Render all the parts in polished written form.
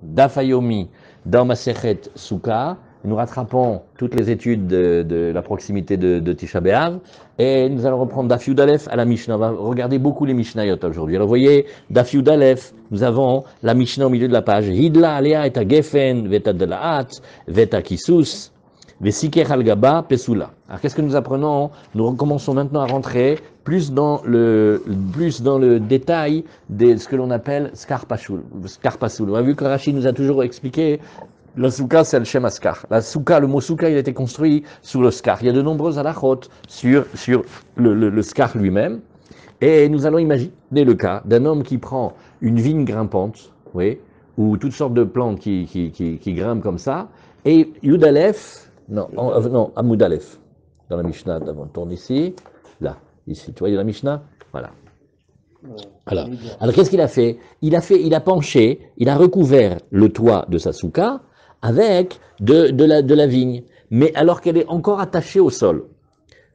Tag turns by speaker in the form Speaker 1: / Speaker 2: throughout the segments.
Speaker 1: d'Afayomi dans Masechet Souka. Nous rattrapons toutes les études de la proximité de Tisha B'Av et nous allons reprendre Daf Yud Aleph à la Mishnah. On va regarder beaucoup les Mishnayot aujourd'hui. Alors vous voyez, Daf Yud Aleph, nous avons la Mishnah au milieu de la page. Hidla alea et gefen veta delaat veta kisus vesiker al gaba pesula. Alors qu'est-ce que nous apprenons? Nous recommençons maintenant à rentrer plus dans le détail de ce que l'on appelle Skarpasul. On a vu que Rashi nous a toujours expliqué la souka, c'est le Shem Askar. La souka, le mot souka, il a été construit sur le skar. Il y a de nombreuses halachot sur le skar lui-même. Et nous allons imaginer le cas d'un homme qui prend une vigne grimpante, oui, ou toutes sortes de plantes qui grimpent comme ça, et Yudalef, non, Amoudalef, dans la Mishnah, on tourne ici, là, ici, tu vois, il y a la Mishnah, voilà. Alors qu'est-ce qu'il a fait? Il a penché, il a recouvert le toit de sa souka avec de la vigne, mais alors qu'elle est encore attachée au sol.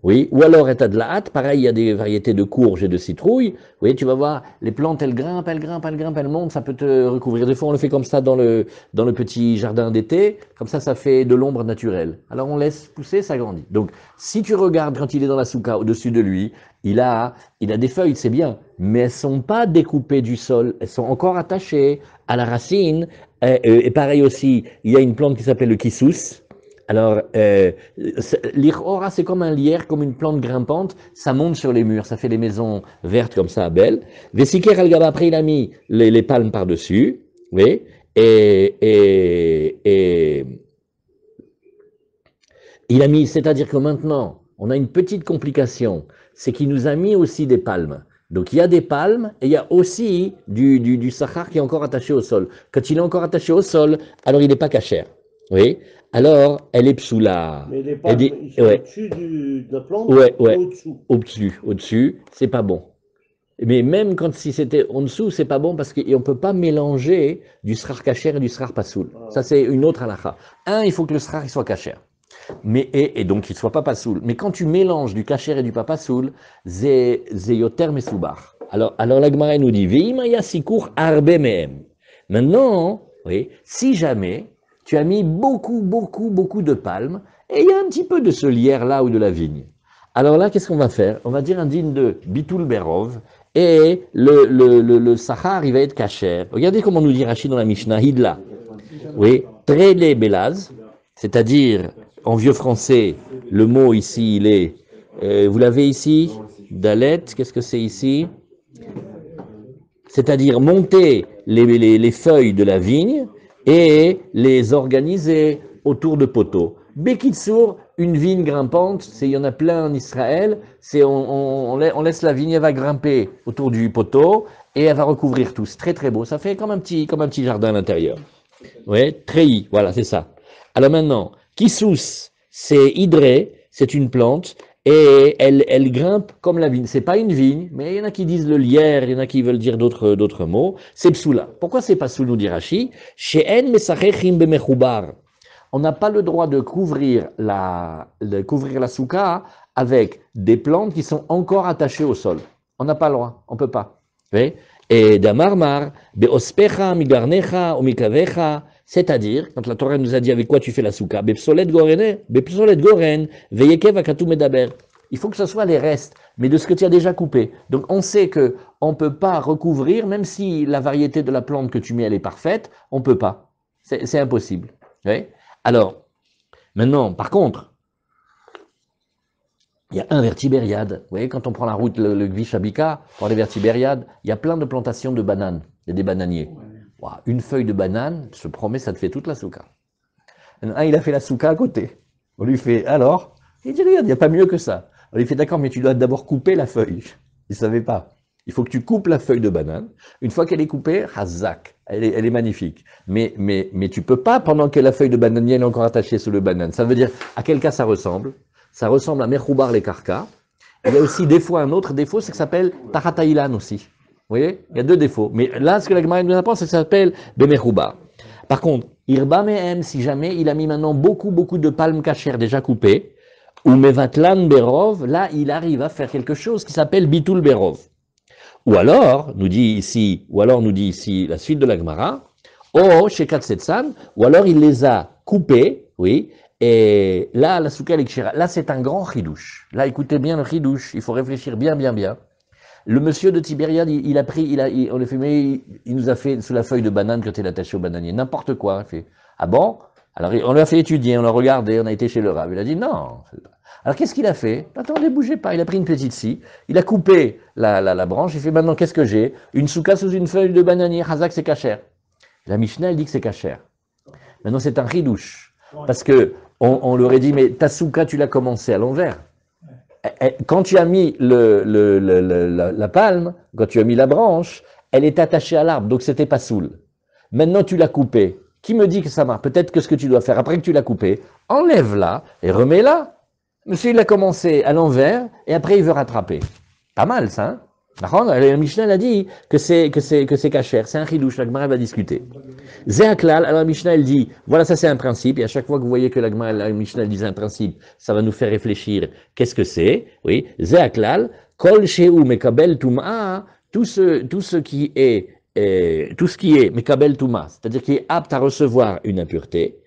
Speaker 1: Oui, ou alors état de la hâte, pareil, il y a des variétés de courges et de citrouilles. Oui, tu vas voir, les plantes, elles grimpent, elles montent, ça peut te recouvrir. Des fois, on le fait comme ça dans le petit jardin d'été, comme ça fait de l'ombre naturelle. Alors, on laisse pousser, ça grandit. Donc, si tu regardes quand il est dans la souka, au-dessus de lui, il a des feuilles, c'est bien, mais elles sont pas découpées du sol, elles sont encore attachées à la racine. Et pareil aussi, il y a une plante qui s'appelle le kissous. Alors, l'Ichora, c'est comme un lierre, comme une plante grimpante, ça monte sur les murs, ça fait des maisons vertes comme ça, belles. Vesiker al-Gaba, après il a mis les palmes par-dessus, oui, et il a mis, c'est-à-dire que maintenant, on a une petite complication, c'est qu'il nous a mis aussi des palmes. Donc il y a des palmes et il y a aussi du sachar qui est encore attaché au sol. Quand il est encore attaché au sol, alors il n'est pas cachère. Oui. Alors, elle est psoula.
Speaker 2: Mais les palmes, ils sont au-dessus de la plante
Speaker 1: ou
Speaker 2: au-dessous?
Speaker 1: Au-dessus, c'est pas bon. Mais même quand si c'était en dessous, c'est pas bon parce qu'on ne peut pas mélanger du srar kacher et du srar pasoul. Ça, c'est une autre halakha. Il faut que le srar soit kacher. Mais, et donc il ne soit pas pasoul. Mais quand tu mélanges du kacher et du pas pasoul, c'est yoter mesoubar. Alors la Gemara nous dit, veimaya sikur arbe mehem. Maintenant, oui, si jamais tu as mis beaucoup de palmes, et il y a un petit peu de ce lierre-là ou de la vigne. Alors là, qu'est-ce qu'on va faire? On va dire un digne de Bitul Berov, et le Sahar, il va être kacher. Regardez comment nous dit Rachid dans la Mishnah, Hidla. Oui, Trele Belaz, c'est-à-dire, en vieux français, le mot ici, il est, vous l'avez ici, Dalet, qu'est-ce que c'est ici? C'est-à-dire monter les feuilles de la vigne, et les organiser autour de poteaux. Bekitsour, une vigne grimpante, il y en a plein en Israël, on laisse la vigne, elle va grimper autour du poteau et elle va recouvrir tout. C'est très très beau, ça fait comme un petit jardin à l'intérieur. Oui, treillis, voilà, c'est ça. Alors maintenant, kissous, c'est hydré, c'est une plante, et elle grimpe comme la vigne. C'est pas une vigne, mais il y en a qui disent le lierre, il y en a qui veulent dire d'autres mots. C'est psoula. Pourquoi c'est pas psoul, nous dit Rashi? On n'a pas le droit de couvrir la souka avec des plantes qui sont encore attachées au sol. On n'a pas le droit, on peut pas. Oui? Et d'amarmar, beospecha, migarnecha, ou mikavecha, c'est-à-dire, quand la Torah nous a dit avec quoi tu fais la souka, bepsolet goren, veyekev akatu medaber. Il faut que ce soit les restes, mais de ce que tu as déjà coupé. Donc on sait que on peut pas recouvrir, même si la variété de la plante que tu mets elle est parfaite, on peut pas. C'est impossible. Oui? Alors, maintenant, par contre, il y a un vertibériade. Vous voyez, quand on prend la route, le Gvish Abika, pour les vertibériades, il y a plein de plantations de bananes. Il y a des bananiers. Wow, une feuille de banane, je te promets, ça te fait toute la souka. Il a fait la souka à côté. On lui fait, alors? Il dit, regarde, il n'y a pas mieux que ça. On lui fait, d'accord, mais tu dois d'abord couper la feuille. Il ne savait pas. Il faut que tu coupes la feuille de banane. Une fois qu'elle est coupée, hazak, elle est magnifique. Mais tu peux pas, pendant que la feuille de bananier est encore attachée sur le banane. Ça veut dire, à quel cas ça ressemble? Ça ressemble à Mechoubar les Karka. Il y a aussi des fois un autre défaut, c'est que ça s'appelle Taratailan aussi. Vous voyez? Il y a deux défauts. Mais là, ce que la Gemara nous apprend, c'est que ça s'appelle Bemechoubar. Par contre, Irba Mehem, si jamais il a mis maintenant beaucoup de palmes cachères déjà coupées, ou Mevatlan Berov, là, il arrive à faire quelque chose qui s'appelle Bitul Berov. Ou alors, nous dit ici la suite de la Gemara, Oh, chez Katsetsan, ou alors il les a coupés, oui, et là, la souka l'ikshira, là c'est un grand chidouche. Là, écoutez bien le chidouche, il faut réfléchir bien, bien, bien. Le monsieur de Tibériade, il a pris, on l'a fumé, il nous a fait sous la feuille de banane quand il est attaché au bananier, n'importe quoi. Il fait, ah bon? Alors on l'a fait étudier, on l'a regardé, on a été chez le rab. Il a dit non. Alors qu'est-ce qu'il a fait? Attendez, bougez pas. Il a pris une petite scie, il a coupé la branche, il fait maintenant qu'est-ce que j'ai? Une souka sous une feuille de bananier, Hazak c'est cachère. La Mishnah elle dit que c'est cachère. Maintenant c'est un ridouche. Parce que on leur aurait dit, mais ta souka tu l'as commencé à l'envers. Quand tu as mis la palme, quand tu as mis la branche, elle est attachée à l'arbre, donc c'était pas soule. Maintenant tu l'as coupée. Qui me dit que ça marche? Peut-être que ce que tu dois faire, après que tu l'as coupée, enlève-la et remets-la. Monsieur, il a commencé à l'envers et après il veut rattraper. Pas mal ça, hein? Le Mishnah a dit que c'est cachère, c'est un chidouche, la Gemara va discuter. Zéaklal, alors la Mishnah elle dit, voilà ça c'est un principe, et à chaque fois que vous voyez que la Gemara, la Mishnah elle dit un principe, ça va nous faire réfléchir, qu'est-ce que c'est? Oui, Zéaklal, kol sheu mekabel tum'a, tout ce qui est mekabel tum'a, c'est-à-dire qui est apte à recevoir une impureté,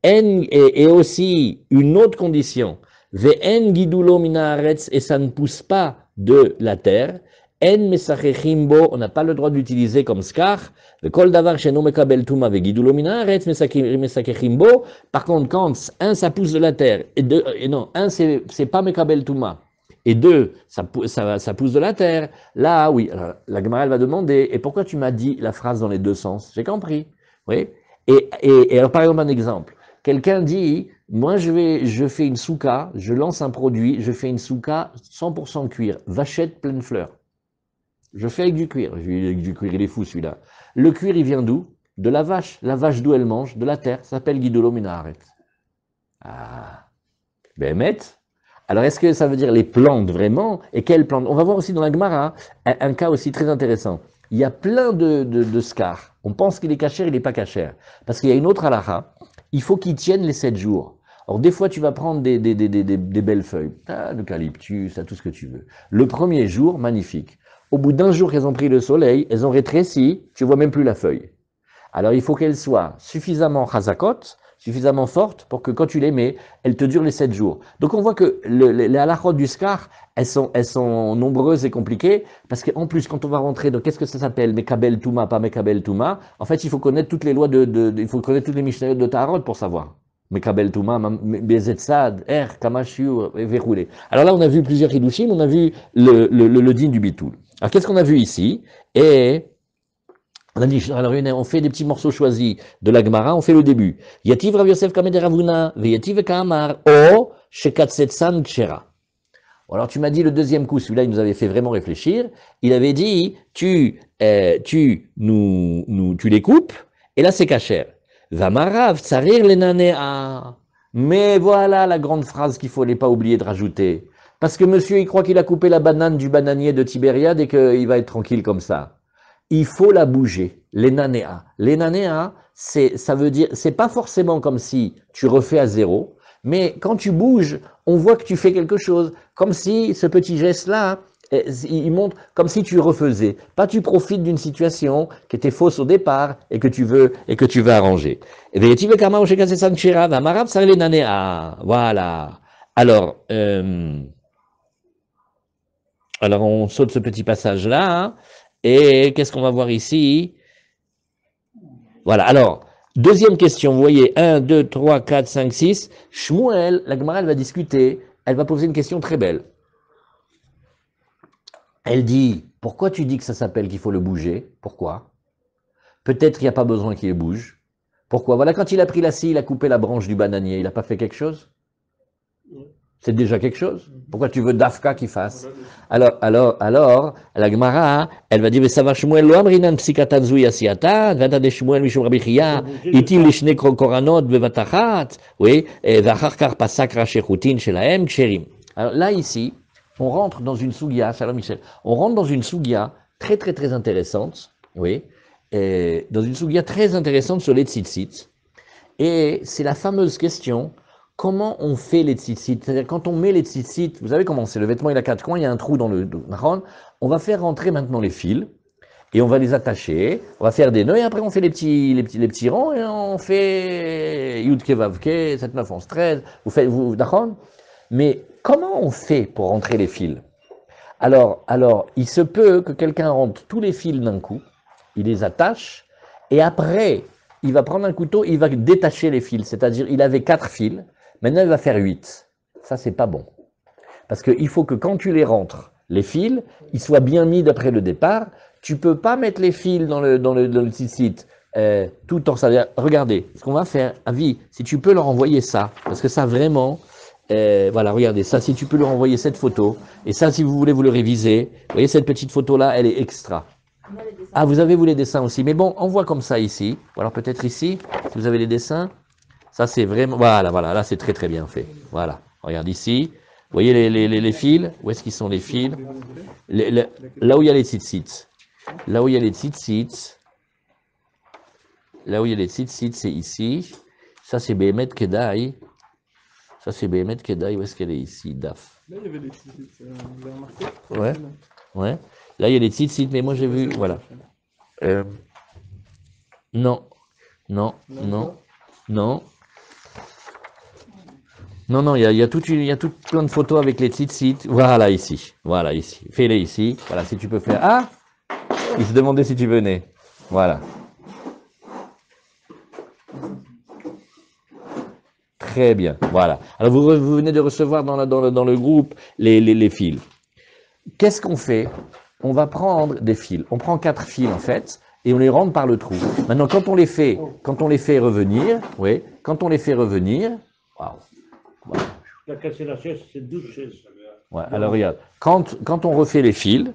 Speaker 1: et aussi une autre condition, ve'en gidulo mina haaretz, et ça ne pousse pas de la terre, en mesachechimbo, on n'a pas le droit d'utiliser comme skar. Le kol davar sheno mekabel tuma vegidulo mina haaretz mesachechimbo. Par contre, quand un ça pousse de la terre et deux, et non, un c'est pas mekabel tuma et deux ça pousse de la terre. Là, oui. Alors, la Gemara elle va demander et pourquoi tu m'as dit la phrase dans les deux sens? J'ai compris. Oui. Et alors par exemple un exemple. Quelqu'un dit, moi je fais une souka, je lance un produit, je fais une souka 100% cuir, vachette pleine fleur. Je fais avec du cuir. Avec du cuir, il est fou celui-là. Le cuir, il vient d'où? De la vache. La vache d'où elle mange? De la terre. Ça s'appelle Guidolo Minaharet. Ah. Bémet. Alors, est-ce que ça veut dire les plantes vraiment? Et quelles plantes? On va voir aussi dans la Gemara un cas aussi très intéressant. Il y a plein de scars. On pense qu'il est cachère, il n'est pas cachère. Parce qu'il y a une autre halakha. Il faut qu'il tienne les 7 jours. Alors, des fois, tu vas prendre des belles feuilles. L'eucalyptus, tout ce que tu veux. Le premier jour, magnifique. Au bout d'un jour qu'elles ont pris le soleil, elles ont rétréci, tu vois même plus la feuille. Alors il faut qu'elles soient suffisamment chazakot, suffisamment fortes pour que quand tu les mets, elles te durent les 7 jours. Donc on voit que les halachot du scar, elles sont nombreuses et compliquées, parce qu'en plus quand on va rentrer dans qu'est-ce que ça s'appelle, Mekabel Touma, pas Mekabel Touma, en fait il faut connaître toutes les lois il faut connaître toutes les mishnayot de Taharot pour savoir. Mekabel Touma, Bezetzad, Kamashiur, Verroulé. Alors là on a vu plusieurs hidushim, on a vu le din du bitoul. Alors, qu'est-ce qu'on a vu ici? Et on a dit, alors, on fait des petits morceaux choisis de la Gemara, on fait le début. Yativ Rav Yosef Kamed Ravuna, Yativ Kamar, O, Shekatsetsan Kshera. Alors, tu m'as dit le deuxième coup, celui-là, il nous avait fait vraiment réfléchir. Il avait dit, tu les coupes, et là, c'est kasher. Vamarav, Tsarir Lenanea. Mais voilà la grande phrase qu'il ne fallait pas oublier de rajouter. Parce que monsieur, il croit qu'il a coupé la banane du bananier de Tibériade et qu'il va être tranquille comme ça. Il faut la bouger. L'énanéa. L'énanéa, ça veut dire, c'est pas forcément comme si tu refais à zéro, mais quand tu bouges, on voit que tu fais quelque chose. Comme si ce petit geste-là, il montre comme si tu refaisais. Pas tu profites d'une situation qui était fausse au départ et que tu veux arranger. Voilà. Alors, on saute ce petit passage-là, hein, et qu'est-ce qu'on va voir ici? Voilà, alors, deuxième question, vous voyez, 1, 2, 3, 4, 5, 6, Shmuel, la Gemara, elle va discuter, elle va poser une question très belle. Elle dit, pourquoi tu dis que ça s'appelle qu'il faut le bouger? Pourquoi? Peut-être qu'il n'y a pas besoin qu'il le bouge. Pourquoi? Voilà, quand il a pris la scie, il a coupé la branche du bananier, il n'a pas fait quelque chose? C'est déjà quelque chose. Pourquoi tu veux Dafka qu'il fasse? Alors, la Gemara, elle va dire, mais ça va Shmuel lo amrinan psikatan zui asiata, vata de Shmuel mishum Rabbi Chia, itil lishne koranot bevatachat, oui, et vachar kar pasak rachechutin shelahem ksherim. Alors là, ici, on rentre dans une sougia, Shalom Michel, on rentre dans une sougia très, très, très intéressante, oui, et dans une sougia très intéressante sur les tzitzit. Et c'est la fameuse question, comment on fait les tzitzit? C'est-à-dire quand on met les tzitzit, vous savez comment c'est, le vêtement il a 4 coins, il y a un trou dans le marron, on va faire rentrer maintenant les fils, et on va les attacher, on va faire des nœuds, et après on fait les petits ronds, et on fait Yud Kevavke, 7, 9, 11, 13, d'accord? Mais comment on fait pour rentrer les fils? Alors, il se peut que quelqu'un rentre tous les fils d'un coup, il les attache, et après, il va prendre un couteau, il va détacher les fils, c'est-à-dire il avait 4 fils, maintenant il va faire 8. Ça, c'est pas bon. Parce qu'il faut que quand tu les rentres, les fils, ils soient bien mis d'après le départ. Tu peux pas mettre les fils dans le site tout en ça. Regardez, ce qu'on va faire, Avi, si tu peux leur envoyer ça, parce que ça vraiment, voilà, regardez, ça, si tu peux leur envoyer cette photo, et ça, si vous voulez vous le réviser, vous voyez cette petite photo-là, elle est extra. Ah, vous avez vous les dessins aussi, mais bon, on voit comme ça ici, ou alors peut-être ici, si vous avez les dessins, ça c'est vraiment, voilà, là c'est très très bien fait, voilà, regarde ici, vous voyez les fils, où est-ce qu'ils sont les fils, là où il y a les tzitzit, là où il y a les tzitzit, c'est ici, ça c'est Behemet Kedai, ça c'est Behemet Kedai, où est-ce qu'elle est ici, Daf.
Speaker 3: Là, il y avait les tzitzit, vous avez remarqué?
Speaker 1: Ouais, là il y a les tzitzit, mais moi j'ai vu, voilà. Non, il y a tout plein de photos avec les tzitzit. Voilà ici. Fais-les ici. Voilà, si tu peux faire. Ah, il se demandait si tu venais. Voilà. Très bien. Voilà. Alors vous venez de recevoir dans le groupe les fils. Qu'est-ce qu'on fait? On va prendre des fils. On prend 4 fils en fait. Et on les rentre par le trou. Maintenant, quand on les fait revenir, waouh.
Speaker 2: La cassé la chaise, c'est 12 chaises.
Speaker 1: Ouais, alors regarde, quand on refait les fils,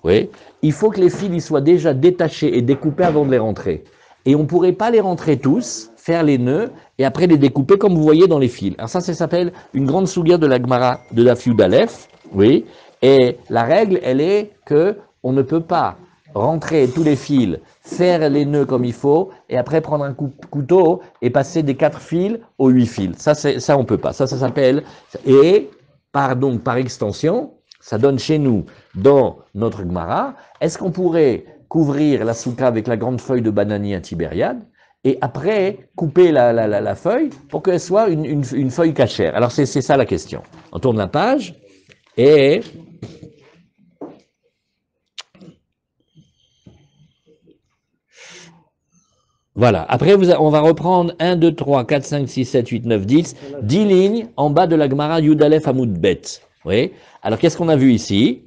Speaker 1: oui, il faut que les fils ils soient déjà détachés et découpés avant de les rentrer. Et on ne pourrait pas les rentrer tous, faire les nœuds, et après les découper comme vous voyez dans les fils. Alors ça s'appelle une grande souga de la Gemara de la Daf Yud Aleph, oui, et la règle, elle est que on ne peut pas rentrer tous les fils, faire les nœuds comme il faut, et après prendre un couteau et passer des 4 fils aux 8 fils. Ça on peut pas. Ça s'appelle, et par extension, ça donne chez nous, dans notre Gemara, est-ce qu'on pourrait couvrir la souka avec la grande feuille de bananier à Tibériade, et après couper la feuille pour qu'elle soit une feuille cachère? Alors c'est ça la question. On tourne la page, et voilà. Après, on va reprendre 1, 2, 3, 4, 5, 6, 7, 8, 9, 10. 10 lignes en bas de la Gemara Yud Aleph Amud Bet. Oui. Alors, qu'est-ce qu'on a vu ici?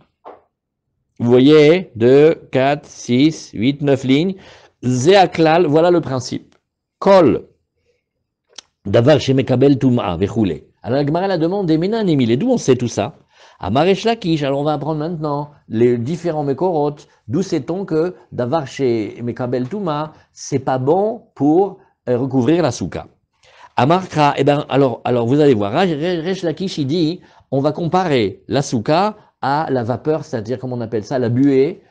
Speaker 1: Vous voyez 2, 4, 6, 8, 9 lignes. Zéaklal, voilà le principe. Kol. Davar shemekabel tum'a vechoule. Alors, la Gemara la demande des Ménanim. Et d'où on sait tout ça? À Maresh Lakish, alors on va apprendre maintenant les différents Mekorot. D'où sait-on que Davar chez Mekabel Touma, c'est pas bon pour recouvrir la souka. À Markra, eh ben, alors vous allez voir, Resh Lakish, il dit, on va comparer la souka à la vapeur, c'est-à-dire, comment on appelle ça, la buée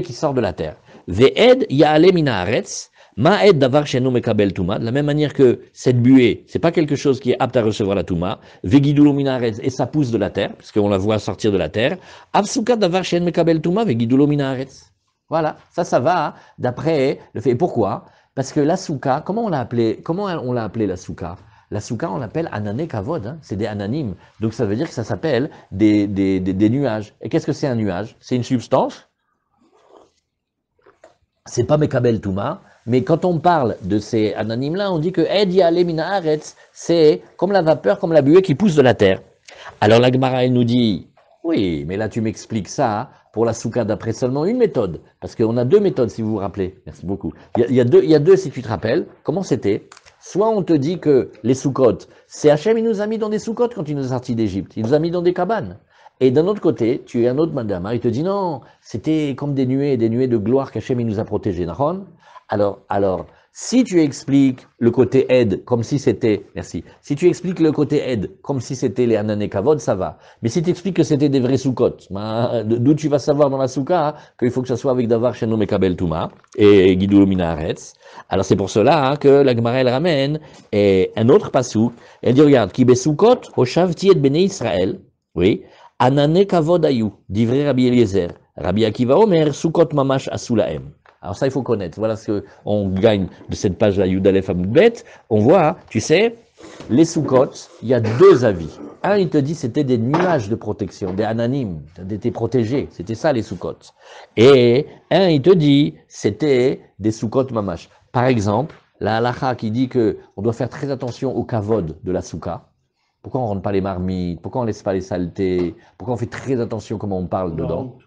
Speaker 1: qui sort de la terre. Ve'ed ya'ale mina haaretz, ma'ed davar shenu mekabel tuma, de la même manière que cette buée, c'est pas quelque chose qui est apte à recevoir la tuma, vegidulo mina haaretz, et ça pousse de la terre, puisqu'on la voit sortir de la terre, avsuka davar shenu mekabel tuma, vegidulo mina haaretz. Voilà, ça va, d'après le fait. Pourquoi? Parce que la souka, comment on l'a appelé la souka? La souka, on l'appelle anané kavod, hein, c'est des ananim. Donc ça veut dire que ça s'appelle des nuages. Et qu'est-ce que c'est un nuage? C'est une substance. C'est pas Mekabel Touma, mais quand on parle de ces anonymes-là, on dit que Ed Ya'ale Mina Haaretz, c'est comme la vapeur, comme la buée qui pousse de la terre. Alors la Gemara, elle nous dit, oui, mais là tu m'expliques ça pour la souka d'après seulement une méthode, parce qu'on a 2 méthodes si vous vous rappelez. Merci beaucoup. Il y a deux si tu te rappelles. Comment c'était? Soit on te dit que les soukotes, c'est Hachem, il nous a mis dans des soukotes quand il nous a sortis d'Égypte, il nous a mis dans des cabanes. Et d'un autre côté, tu es un autre madame, il te dit non, c'était comme des nuées de gloire qu'Hachem il nous a protégés. Alors, si tu expliques le côté aide comme si c'était, merci, si tu expliques le côté aide comme si c'était les Anané Kavod, ça va. Mais si tu expliques que c'était des vrais soukotes, d'où tu vas savoir dans la souka qu'il faut que ça soit avec Davar Shenou Mekabel Touma et Gidou Mina Haaretz. Alors c'est pour cela que la Gemara elle ramène un autre passouk. Elle dit regarde, qui besoukot hoshavti et bnei Israël, oui, Anane kavod ayu, divrei Rabbi Eliezer. Rabbi Akiva Omer, Sukkot mamash asulaem. Alors ça, il faut connaître. Voilà ce qu'on gagne de cette page-là, Yudalef Amudbet. On voit, tu sais, les Sukkot, il y a deux avis. Un, il te dit c'était des nuages de protection, des ananimes, t'étais protégé. C'était ça les Sukkot. Et un, il te dit c'était des Sukkot mamash. Par exemple, la halacha qui dit que on doit faire très attention au kavod de la souka. Pourquoi on ne rentre pas les marmites? Pourquoi on ne laisse pas les saletés? Pourquoi on fait très attention comment on parle dedans?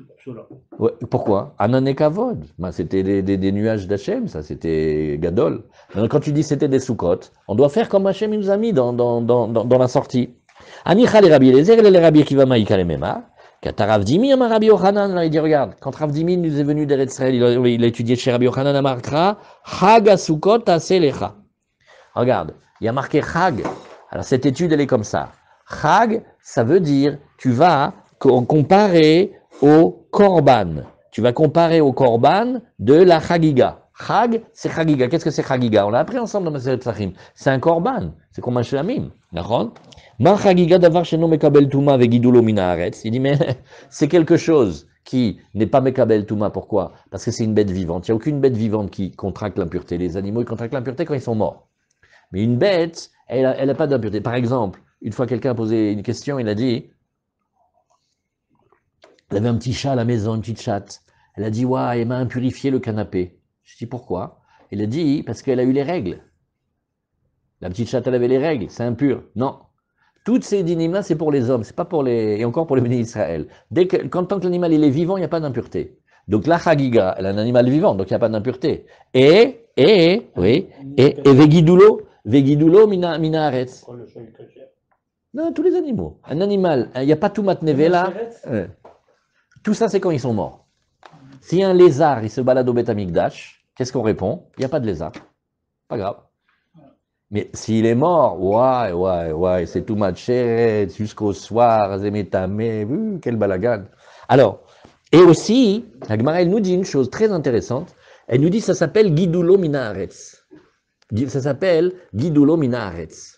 Speaker 1: Ouais, pourquoi? Anane kavod. Ben, c'était des nuages d'Hachem, ça, c'était gadol. Donc, quand tu dis c'était des soukot, on doit faire comme Hachem nous a mis dans la sortie. Anicha les Rabbi Eliezer et les Rabbi Akiva Maïka les Mema. Quand Rav Dimi amar Rabbi Yochanan, là, il dit, regarde, quand Rav Dimi nous est venu d'Eretz Israël, il a étudié chez Rabbi Yochanan à Markra, Chag asukot aselecha. Regarde, il y a marqué Chag. Alors, cette étude, elle est comme ça. Chag, ça veut dire, tu vas comparer au korban. Tu vas comparer au korban de la chagiga. Chag, c'est chagiga. Qu'est-ce que c'est chagiga? On l'a appris ensemble dans Maseret Psachim. C'est un korban. C'est comme un shlamim. D'accord? Ma chagiga davar sheno mekabel tuma vegidulo mina haaretz. Il dit, mais c'est quelque chose qui n'est pas mekabel tuma. Pourquoi? Parce que c'est une bête vivante. Il n'y a aucune bête vivante qui contracte l'impureté. Les animaux, ils contractent l'impureté quand ils sont morts. Mais une bête, elle n'a pas d'impureté. Par exemple, une fois quelqu'un a posé une question, il a dit, elle avait un petit chat à la maison, une petite chatte. Elle a dit, ouais, elle m'a impurifié le canapé. Je dis, pourquoi? Elle a dit, parce qu'elle a eu les règles. La petite chatte, elle avait les règles, c'est impur. Non. Toutes ces dynimes-là, c'est pour les hommes, c'est pas pour les, et encore pour les bénis d'Israël. Tant que l'animal, il est vivant, il n'y a pas d'impureté. Donc la chagiga, elle est un animal vivant, donc il n'y a pas d'impureté. Et vegidulo mina haaretz. Non, tous les animaux. Un animal, il n'y a pas tout matnevela. Tout ça, c'est quand ils sont morts. Si un lézard, il se balade au Beth Amikdash, qu'est-ce qu'on répond? Il n'y a pas de lézard. Pas grave. Mais s'il est mort, ouais, c'est tout matché jusqu'au soir, zémétamé, quel balagan. Alors, et aussi, la Gemara, elle nous dit une chose très intéressante. Elle nous dit, ça s'appelle Gidulo mina haaretz. Ça s'appelle Gidulo mina haaretz.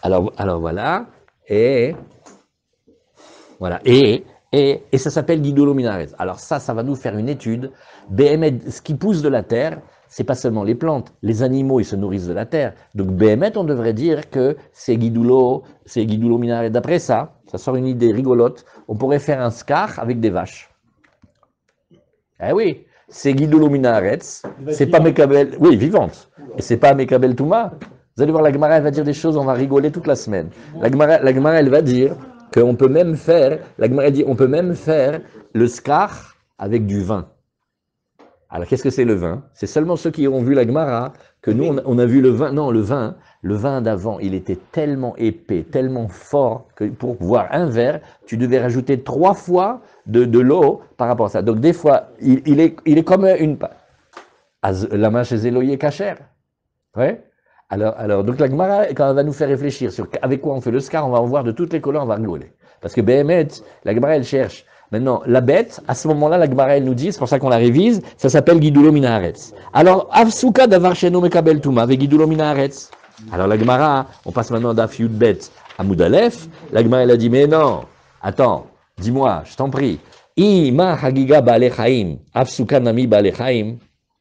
Speaker 1: Alors voilà, et voilà, et ça s'appelle Gidulo mina haaretz. Alors ça va nous faire une étude. BMed, ce qui pousse de la terre, c'est pas seulement les plantes, les animaux, ils se nourrissent de la terre. Donc BMed, on devrait dire que c'est Gidulo mina haaretz. D'après ça sort une idée rigolote. On pourrait faire un skar avec des vaches. Eh oui, c'est Gidulo mina haaretz, c'est pas Mekabel, oui, vivante, et c'est pas Mekabel Touma. Vous allez voir, la Gemara, elle va dire des choses, on va rigoler toute la semaine. La Gemara, elle va dire qu'on peut même faire, la Gemara dit, on peut même faire le skar avec du vin. Alors, qu'est-ce que c'est le vin? C'est seulement ceux qui ont vu la Gemara que nous, on a vu le vin. Non, le vin d'avant, il était tellement épais, tellement fort, que pour boire un verre, tu devais rajouter 3 fois de l'eau par rapport à ça. Donc, des fois, il est comme une... La main chez Eloï est cachère. Ouais. Alors, donc la Gemara, quand elle va nous faire réfléchir sur avec quoi on fait le skar, on va en voir de toutes les couleurs, on va rigoler. Parce que Béhémet, la Gemara, elle cherche. Maintenant, la bête, à ce moment-là, la Gemara, elle nous dit, c'est pour ça qu'on la révise, ça s'appelle Gidulo mina haaretz. Alors, Avsuka davar sheno mekabel tuma ve Gidulo mina haaretz. Alors la Gemara, on passe maintenant d'Af Yudbet à Moudalef. La Gemara, elle a dit, mais non, attends, dis-moi, je t'en prie. Ima hagiga ba'ale chaim, Avsuka nami ba'ale chaim.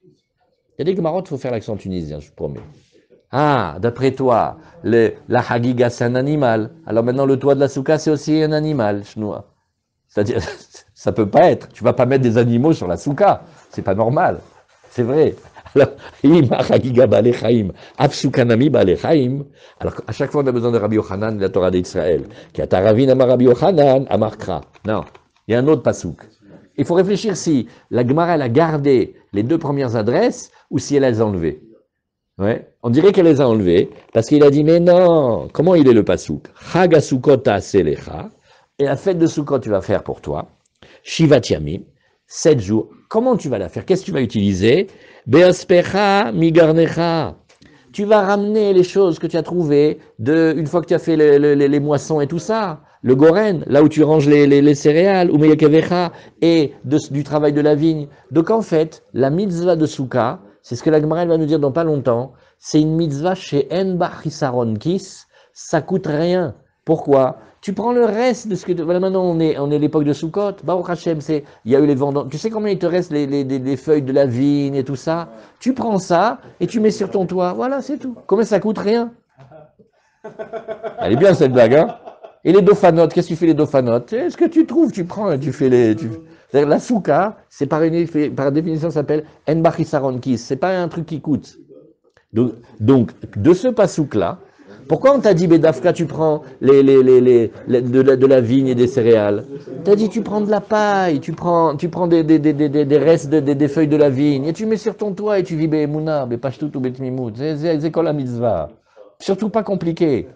Speaker 1: Il y a des Gemarotes, il faut faire l'accent tunisien, je vous promets. Ah, d'après toi, la hagiga, c'est un animal. Alors maintenant, le toit de la souka, c'est aussi un animal, chnois. C'est-à-dire, ça peut pas être. Tu vas pas mettre des animaux sur la souka. C'est pas normal. C'est vrai. Alors, à chaque fois, on a besoin de Rabbi Yochanan, la Torah d'Israël. Qui a Taravin Amar Rabbi Yochanan, Amarkra. Non. Il y a un autre pasouk. Il faut réfléchir si la Gemara, elle a gardé les 2 premières adresses ou si elle les a enlevées. Ouais. On dirait qu'elle les a enlevées parce qu'il a dit, mais non, comment il est le pasouk? Chag Sukota Selecha. Et la fête de Sukkot, tu vas faire pour toi. Shivat Yamim, 7 jours. Comment tu vas la faire? Qu'est-ce que tu vas utiliser? Beaspecha migarnecha. Tu vas ramener les choses que tu as trouvées une fois que tu as fait les moissons et tout ça. le goren, là où tu ranges les céréales, ou meyakevecha, et du travail de la vigne. Donc en fait, la mitzvah de Souka, c'est ce que la Gemara va nous dire dans pas longtemps, c'est une mitzvah chez Enba Chisaron Kis, ça coûte rien. Pourquoi? Tu prends le reste de ce que... Voilà, maintenant on est à l'époque de Sukkot, Baruch Hashem, il y a eu les vendanges. Tu sais combien il te reste les feuilles de la vigne et tout ça? Tu prends ça et tu mets sur ton toit. Voilà, c'est tout. Combien ça coûte? Rien. Elle est bien cette blague, hein? Et les dofanotes, qu'est-ce que tu fais les dofanotes? Ce que tu trouves, tu prends et tu fais les... C'est-à-dire la souka, c'est par définition, ça s'appelle Enbachisaron Kis. C'est pas un truc qui coûte. Donc de ce pasouk-là, pourquoi on t'a dit, Bédafka, tu prends de la vigne et des céréales? T'as dit, tu prends de la paille, tu prends des restes des feuilles de la vigne, et tu mets sur ton toit et tu vis Be'emouna, Be'pashtout ou Be'tmimout. C'est quoi la mitzvah? Surtout pas compliqué.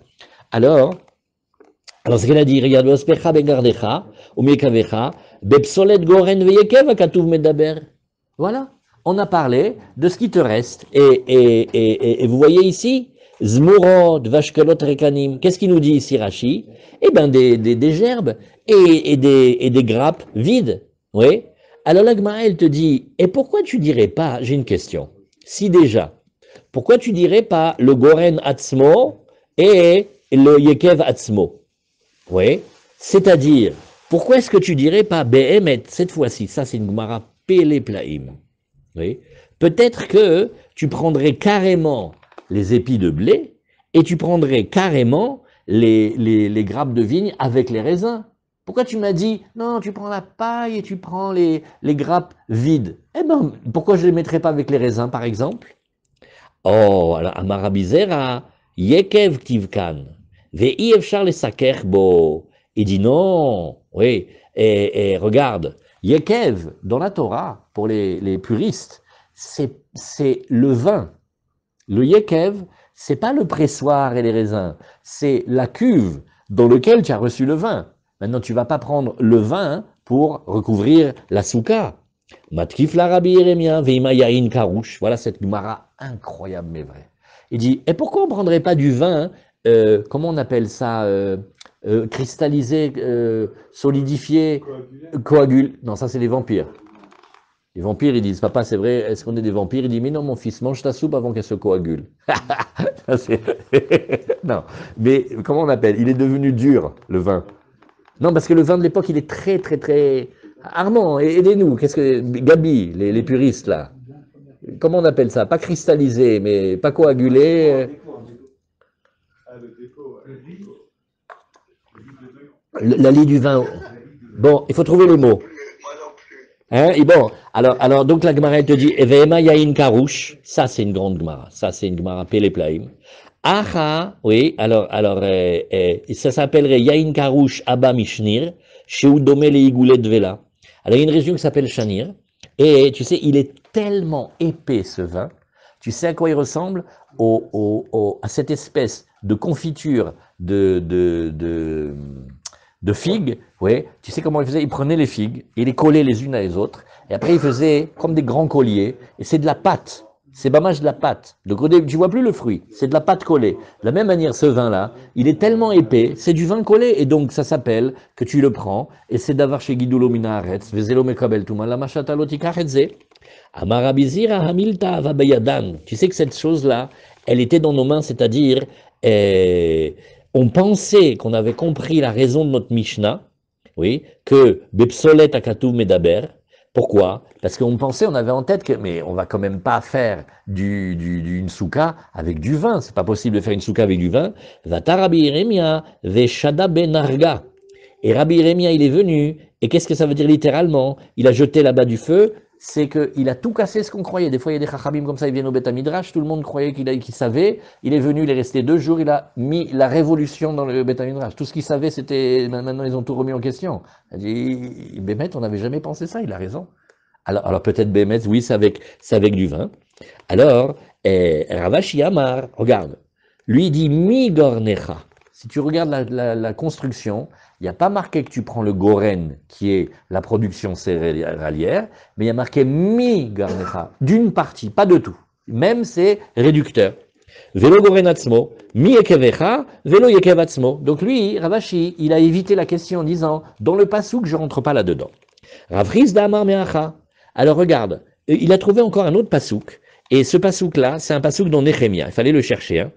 Speaker 1: Alors ce qu'elle a dit, regarde, Ospecha begardecha, ou mekavecha, Bepsolet goren veyekev katuv medaber. Voilà. On a parlé de ce qui te reste. Et vous voyez ici, Zmurod, Vashkelot, Rekanim. Qu'est-ce qu'il nous dit ici, Rashi? Eh bien, des gerbes et des grappes vides. Oui. Alors la Gemara, elle te dit, et pourquoi tu dirais pas, j'ai une question, si déjà, pourquoi tu dirais pas le Goren Atzmo et le Yekev Atzmo? Oui. C'est-à-dire, pourquoi est-ce que tu dirais pas Behemet, cette fois-ci? Ça, c'est une Gemara Pele Plaim. Oui. Peut-être que tu prendrais carrément les épis de blé et tu prendrais carrément les grappes de vigne avec les raisins. Pourquoi tu m'as dit, non, tu prends la paille et tu prends les grappes vides? Eh bien, pourquoi je ne les mettrais pas avec les raisins, par exemple? Oh, alors, Amarabizera, Yekev Tivkan, Ve'i Efchar le Saker Bo. Il dit non, oui, et regarde, Yekev, dans la Torah, pour les puristes, c'est le vin. Le Yekev, c'est pas le pressoir et les raisins, c'est la cuve dans laquelle tu as reçu le vin. Maintenant, tu vas pas prendre le vin pour recouvrir la souka. Matkif la Rabbi Yeremia, Veima Yain Karouche. Voilà cette Gemara incroyable mais vraie. Il dit, et pourquoi on ne prendrait pas du vin, comment on appelle ça, cristallisé, solidifié, coagulé. Non, ça c'est les vampires. Les vampires, ils disent, papa, c'est vrai, est-ce qu'on est des vampires? Il dit, mais non, mon fils, mange ta soupe avant qu'elle se coagule. Non, mais comment on appelle? Il est devenu dur, le vin. Non, parce que le vin de l'époque, il est très, très, très... Armand, aidez-nous, qu'est-ce que... Gabi, les puristes, là. Comment on appelle ça? Pas cristallisé, mais pas coagulé. La lie du vin. Bon, il faut trouver les mots. Hein, et bon, alors donc la Gemara te dit, Evema Yain Karouche, ça c'est une grande Gemara, ça c'est une Gemara Péléplaïm. Aha, oui, alors ça s'appellerait Yain Karouche Abba Mishnir, chez Udome le Igoulet Vela. Alors il y a une région qui s'appelle Shanir, et tu sais, il est tellement épais ce vin, tu sais à quoi il ressemble? À cette espèce de confiture de figues, ouais. Tu sais comment il faisait? Il prenait les figues, il les collait les unes à les autres, et après il faisait comme des grands colliers, et c'est de la pâte, c'est bamage de la pâte. Donc tu vois plus le fruit, c'est de la pâte collée. De la même manière, ce vin-là, il est tellement épais, c'est du vin collé, et donc ça s'appelle que tu le prends, et c'est d'avoir chez Gidulo Minaretz, Vezelo Mekabel Tuman, la Machata Lotikaretze, Amarabizira Hamilta Avabayadan. Tu sais que cette chose-là, elle était dans nos mains, c'est-à-dire, on pensait qu'on avait compris la raison de notre Mishnah, oui, que Bepsolet Akatuv Medaber. Pourquoi? Parce qu'on pensait, on avait en tête que, mais on va quand même pas faire une souka avec du vin. C'est pas possible de faire une souka avec du vin. Vata Rabbi Yeremia Veshada Benarga. Et Rabbi Yeremia, il est venu. Et qu'est-ce que ça veut dire littéralement? Il a jeté là-bas du feu. C'est qu'il a tout cassé ce qu'on croyait. Des fois, il y a des chachamim comme ça, ils viennent au Beth Midrash, tout le monde croyait qu'il savait. Il est venu, il est resté 2 jours, il a mis la révolution dans le Beth Midrash. Tout ce qu'il savait, c'était... Maintenant, ils ont tout remis en question. Il a dit, Bémet, on n'avait jamais pensé ça, il a raison. Alors peut-être Bémet, oui, c'est avec du vin. Alors, Ravashi Amar, regarde, lui il dit, Mi Gornecha. Si tu regardes la construction, il n'y a pas marqué que tu prends le goren, qui est la production céréalière, mais il y a marqué mi garnecha, d'une partie, pas de tout. Même c'est réducteur. Velo goren atzmo, mi ekevecha, velo yekev atzmo. Donc lui, Ravashi, il a évité la question en disant, dans le pasouk, je rentre pas là-dedans. Rav Rizda amar meacha. Alors regarde, il a trouvé encore un autre pasouk, et ce pasouk-là, c'est un pasouk dans Nehemia, il fallait le chercher, hein.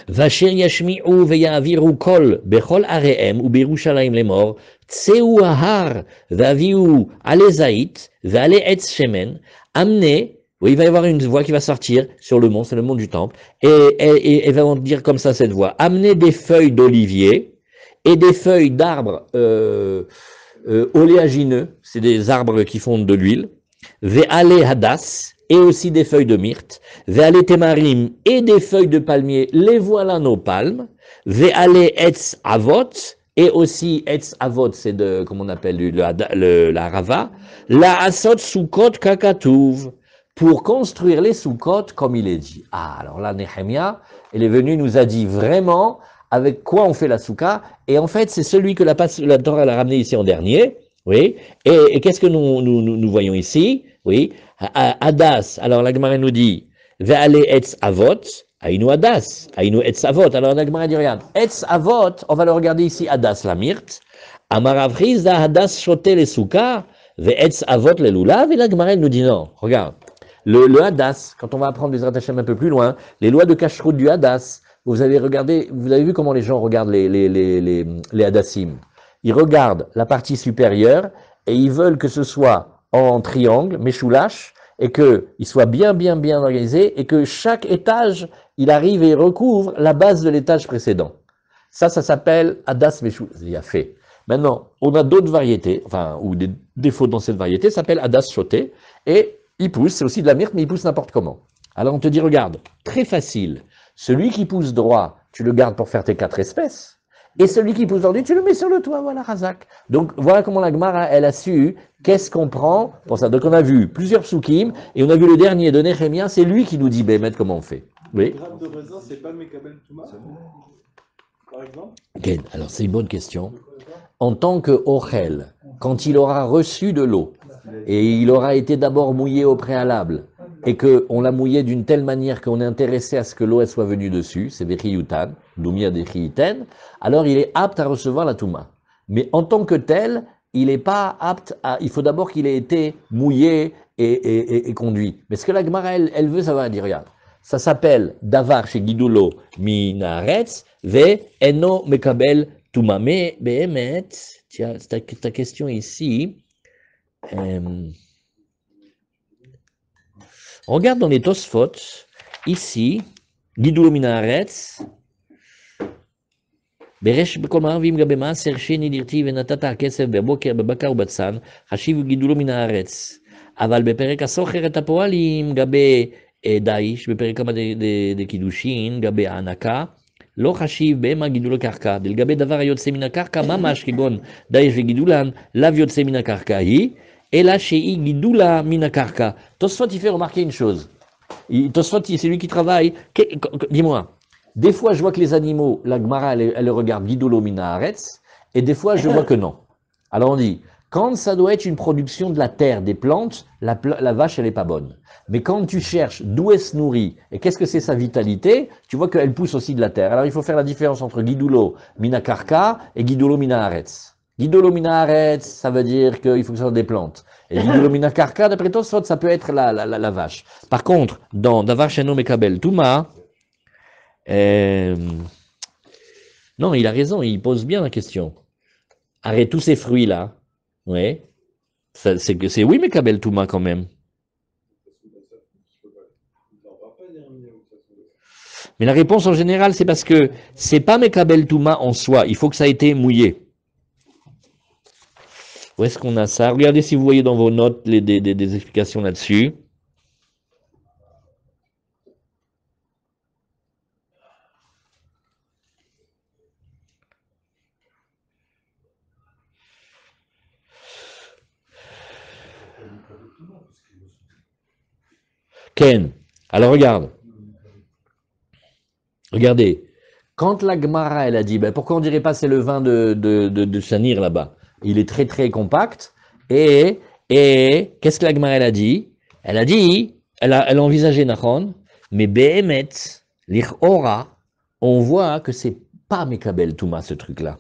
Speaker 1: Vasher yashmi'u ve'yaviru kol bechol areem u birushalayim lemor tseu ahar ve'aviu ale zait ve'ale etz shemen amenez. Oui, il va y avoir une voix qui va sortir sur le mont, c'est le mont du temple, et va dire comme ça cette voix, amenez des feuilles d'olivier et des feuilles d'arbres oléagineux, c'est des arbres qui font de l'huile, ve'ale hadas, et aussi des feuilles de myrte, ve'ale temarim, et des feuilles de palmier, les voilà nos palmes, ve'ale etz avot, et aussi etz avot, c'est de, comment on appelle, la rava, la asot sukot kakatouv, pour construire les soukot comme il est dit. Ah, alors là, Nehemia, il est venu, nous a dit vraiment avec quoi on fait la souka, et en fait, c'est celui que la Torah l'a ramené ici en dernier, oui, et qu'est-ce que nous voyons ici, oui, Hadas, alors la Gemara nous dit, ve'ale etz avot, aïnou Hadas, aïnou etz avot, alors la Gemara dit, regarde, etz avot, on va le regarder ici, Hadas, la myrte, Amaravriz da Hadas shote les souka, ve'etz avot les lulav, et la Gemara nous dit non, regarde, le Hadas, quand on va apprendre les Ratachem un peu plus loin, les lois de cacheroute du Hadas, vous avez vu comment les gens regardent les Hadassim. Ils regardent la partie supérieure et ils veulent que ce soit en triangle, méchoulache, et qu'il soit bien organisé et que chaque étage, il arrive et recouvre la base de l'étage précédent. Ça s'appelle Hadas Méchoulache. Il a fait. Maintenant, on a d'autres variétés, enfin, ou des défauts dans cette variété, ça s'appelle Hadas Choté, et il pousse, c'est aussi de la myrte, mais il pousse n'importe comment. Alors on te dit, regarde, très facile, celui qui pousse droit, tu le gardes pour faire tes 4 espèces, et celui qui pousse droit, tu le mets sur le toit, voilà, Razak. Donc voilà comment la Gemara, elle a su, qu'est-ce qu'on prend pour ça. Donc on a vu plusieurs psukim, et on a vu le dernier de Nehemia, c'est lui qui nous dit, Bémet, comment on fait. Oui.
Speaker 3: Le grappe de raisin, c'est pas Mekabel Touma, par exemple?
Speaker 1: Okay. Alors c'est une bonne question. En tant que Ochel, quand il aura reçu de l'eau, et il aura été d'abord mouillé au préalable, et qu'on l'a mouillé d'une telle manière qu'on est intéressé à ce que l'eau soit venue dessus, c'est Vechiyutan, Doumia Dechiyiten, alors il est apte à recevoir la Touma. Mais en tant que tel, il n'est pas apte à... Il faut d'abord qu'il ait été mouillé et conduit. Mais ce que la Gemara, elle veut savoir, elle dit, regarde, ça s'appelle Davar chez Gidulo Minaretz, Ve Eno Mekabel Touma. Mais, Behemet, tiens, ta question ici... regarde dans les Tosfot, ici, Gidulo Minaretz, בראש בכל מערבים גבי מעשר שני דרתי ונתת הכסף בבוקר בבקר ובצאן, חשיב גידולו מן הארץ. אבל בפרק הסוחר את הפועלים גבי דייש, בפרק כמה דקידושין, גבי הענקה, לא חשיב בהמה גידולו קרקע. דלגבי דבר היוצא מן הקרקע, ממש כגון דייש וגידולן, לאו יוצא מן הקרקע היא, אלא שהיא גידולה מן הקרקע. תוספות il fait remarquer une chose. Tosfot, c'est lui qui travaille. Dis-moi. Des fois, je vois que les animaux, la Gemara, elle regarde Gidulo Mina Haaretz, et des fois, je vois que non. Alors on dit, quand ça doit être une production de la terre, des plantes, la vache, elle n'est pas bonne. Mais quand tu cherches d'où elle se nourrit, et qu'est-ce que c'est sa vitalité, tu vois qu'elle pousse aussi de la terre. Alors il faut faire la différence entre Gidulo Mina Karka et Gidulo Mina Haaretz. Gidulo Mina Haaretz, ça veut dire qu'il faut que ce soit des plantes. Et Gidulo Mina Karka, d'après Tosfot, ça peut être la vache. Par contre, dans Davar Sheno Mekabel Touma, non, il a raison, il pose bien la question. Arrête tous ces fruits-là. Oui. C'est oui, Mekabel Touma quand même. Mais la réponse en général, c'est parce que c'est pas Mekabel Touma en soi. Il faut que ça ait été mouillé. Où est-ce qu'on a ça? Regardez si vous voyez dans vos notes des explications là-dessus. Ken, alors regarde. Regardez. Quand la Gemara, elle a dit, ben pourquoi on dirait pas c'est le vin de Chanir là-bas? Il est très très compact. Et qu'est-ce que la Gemara, elle a dit? Elle a dit, elle a envisagé Nachon, Mais Behemet, l'Ichora, on voit que c'est pas Mekabel Touma ce truc-là.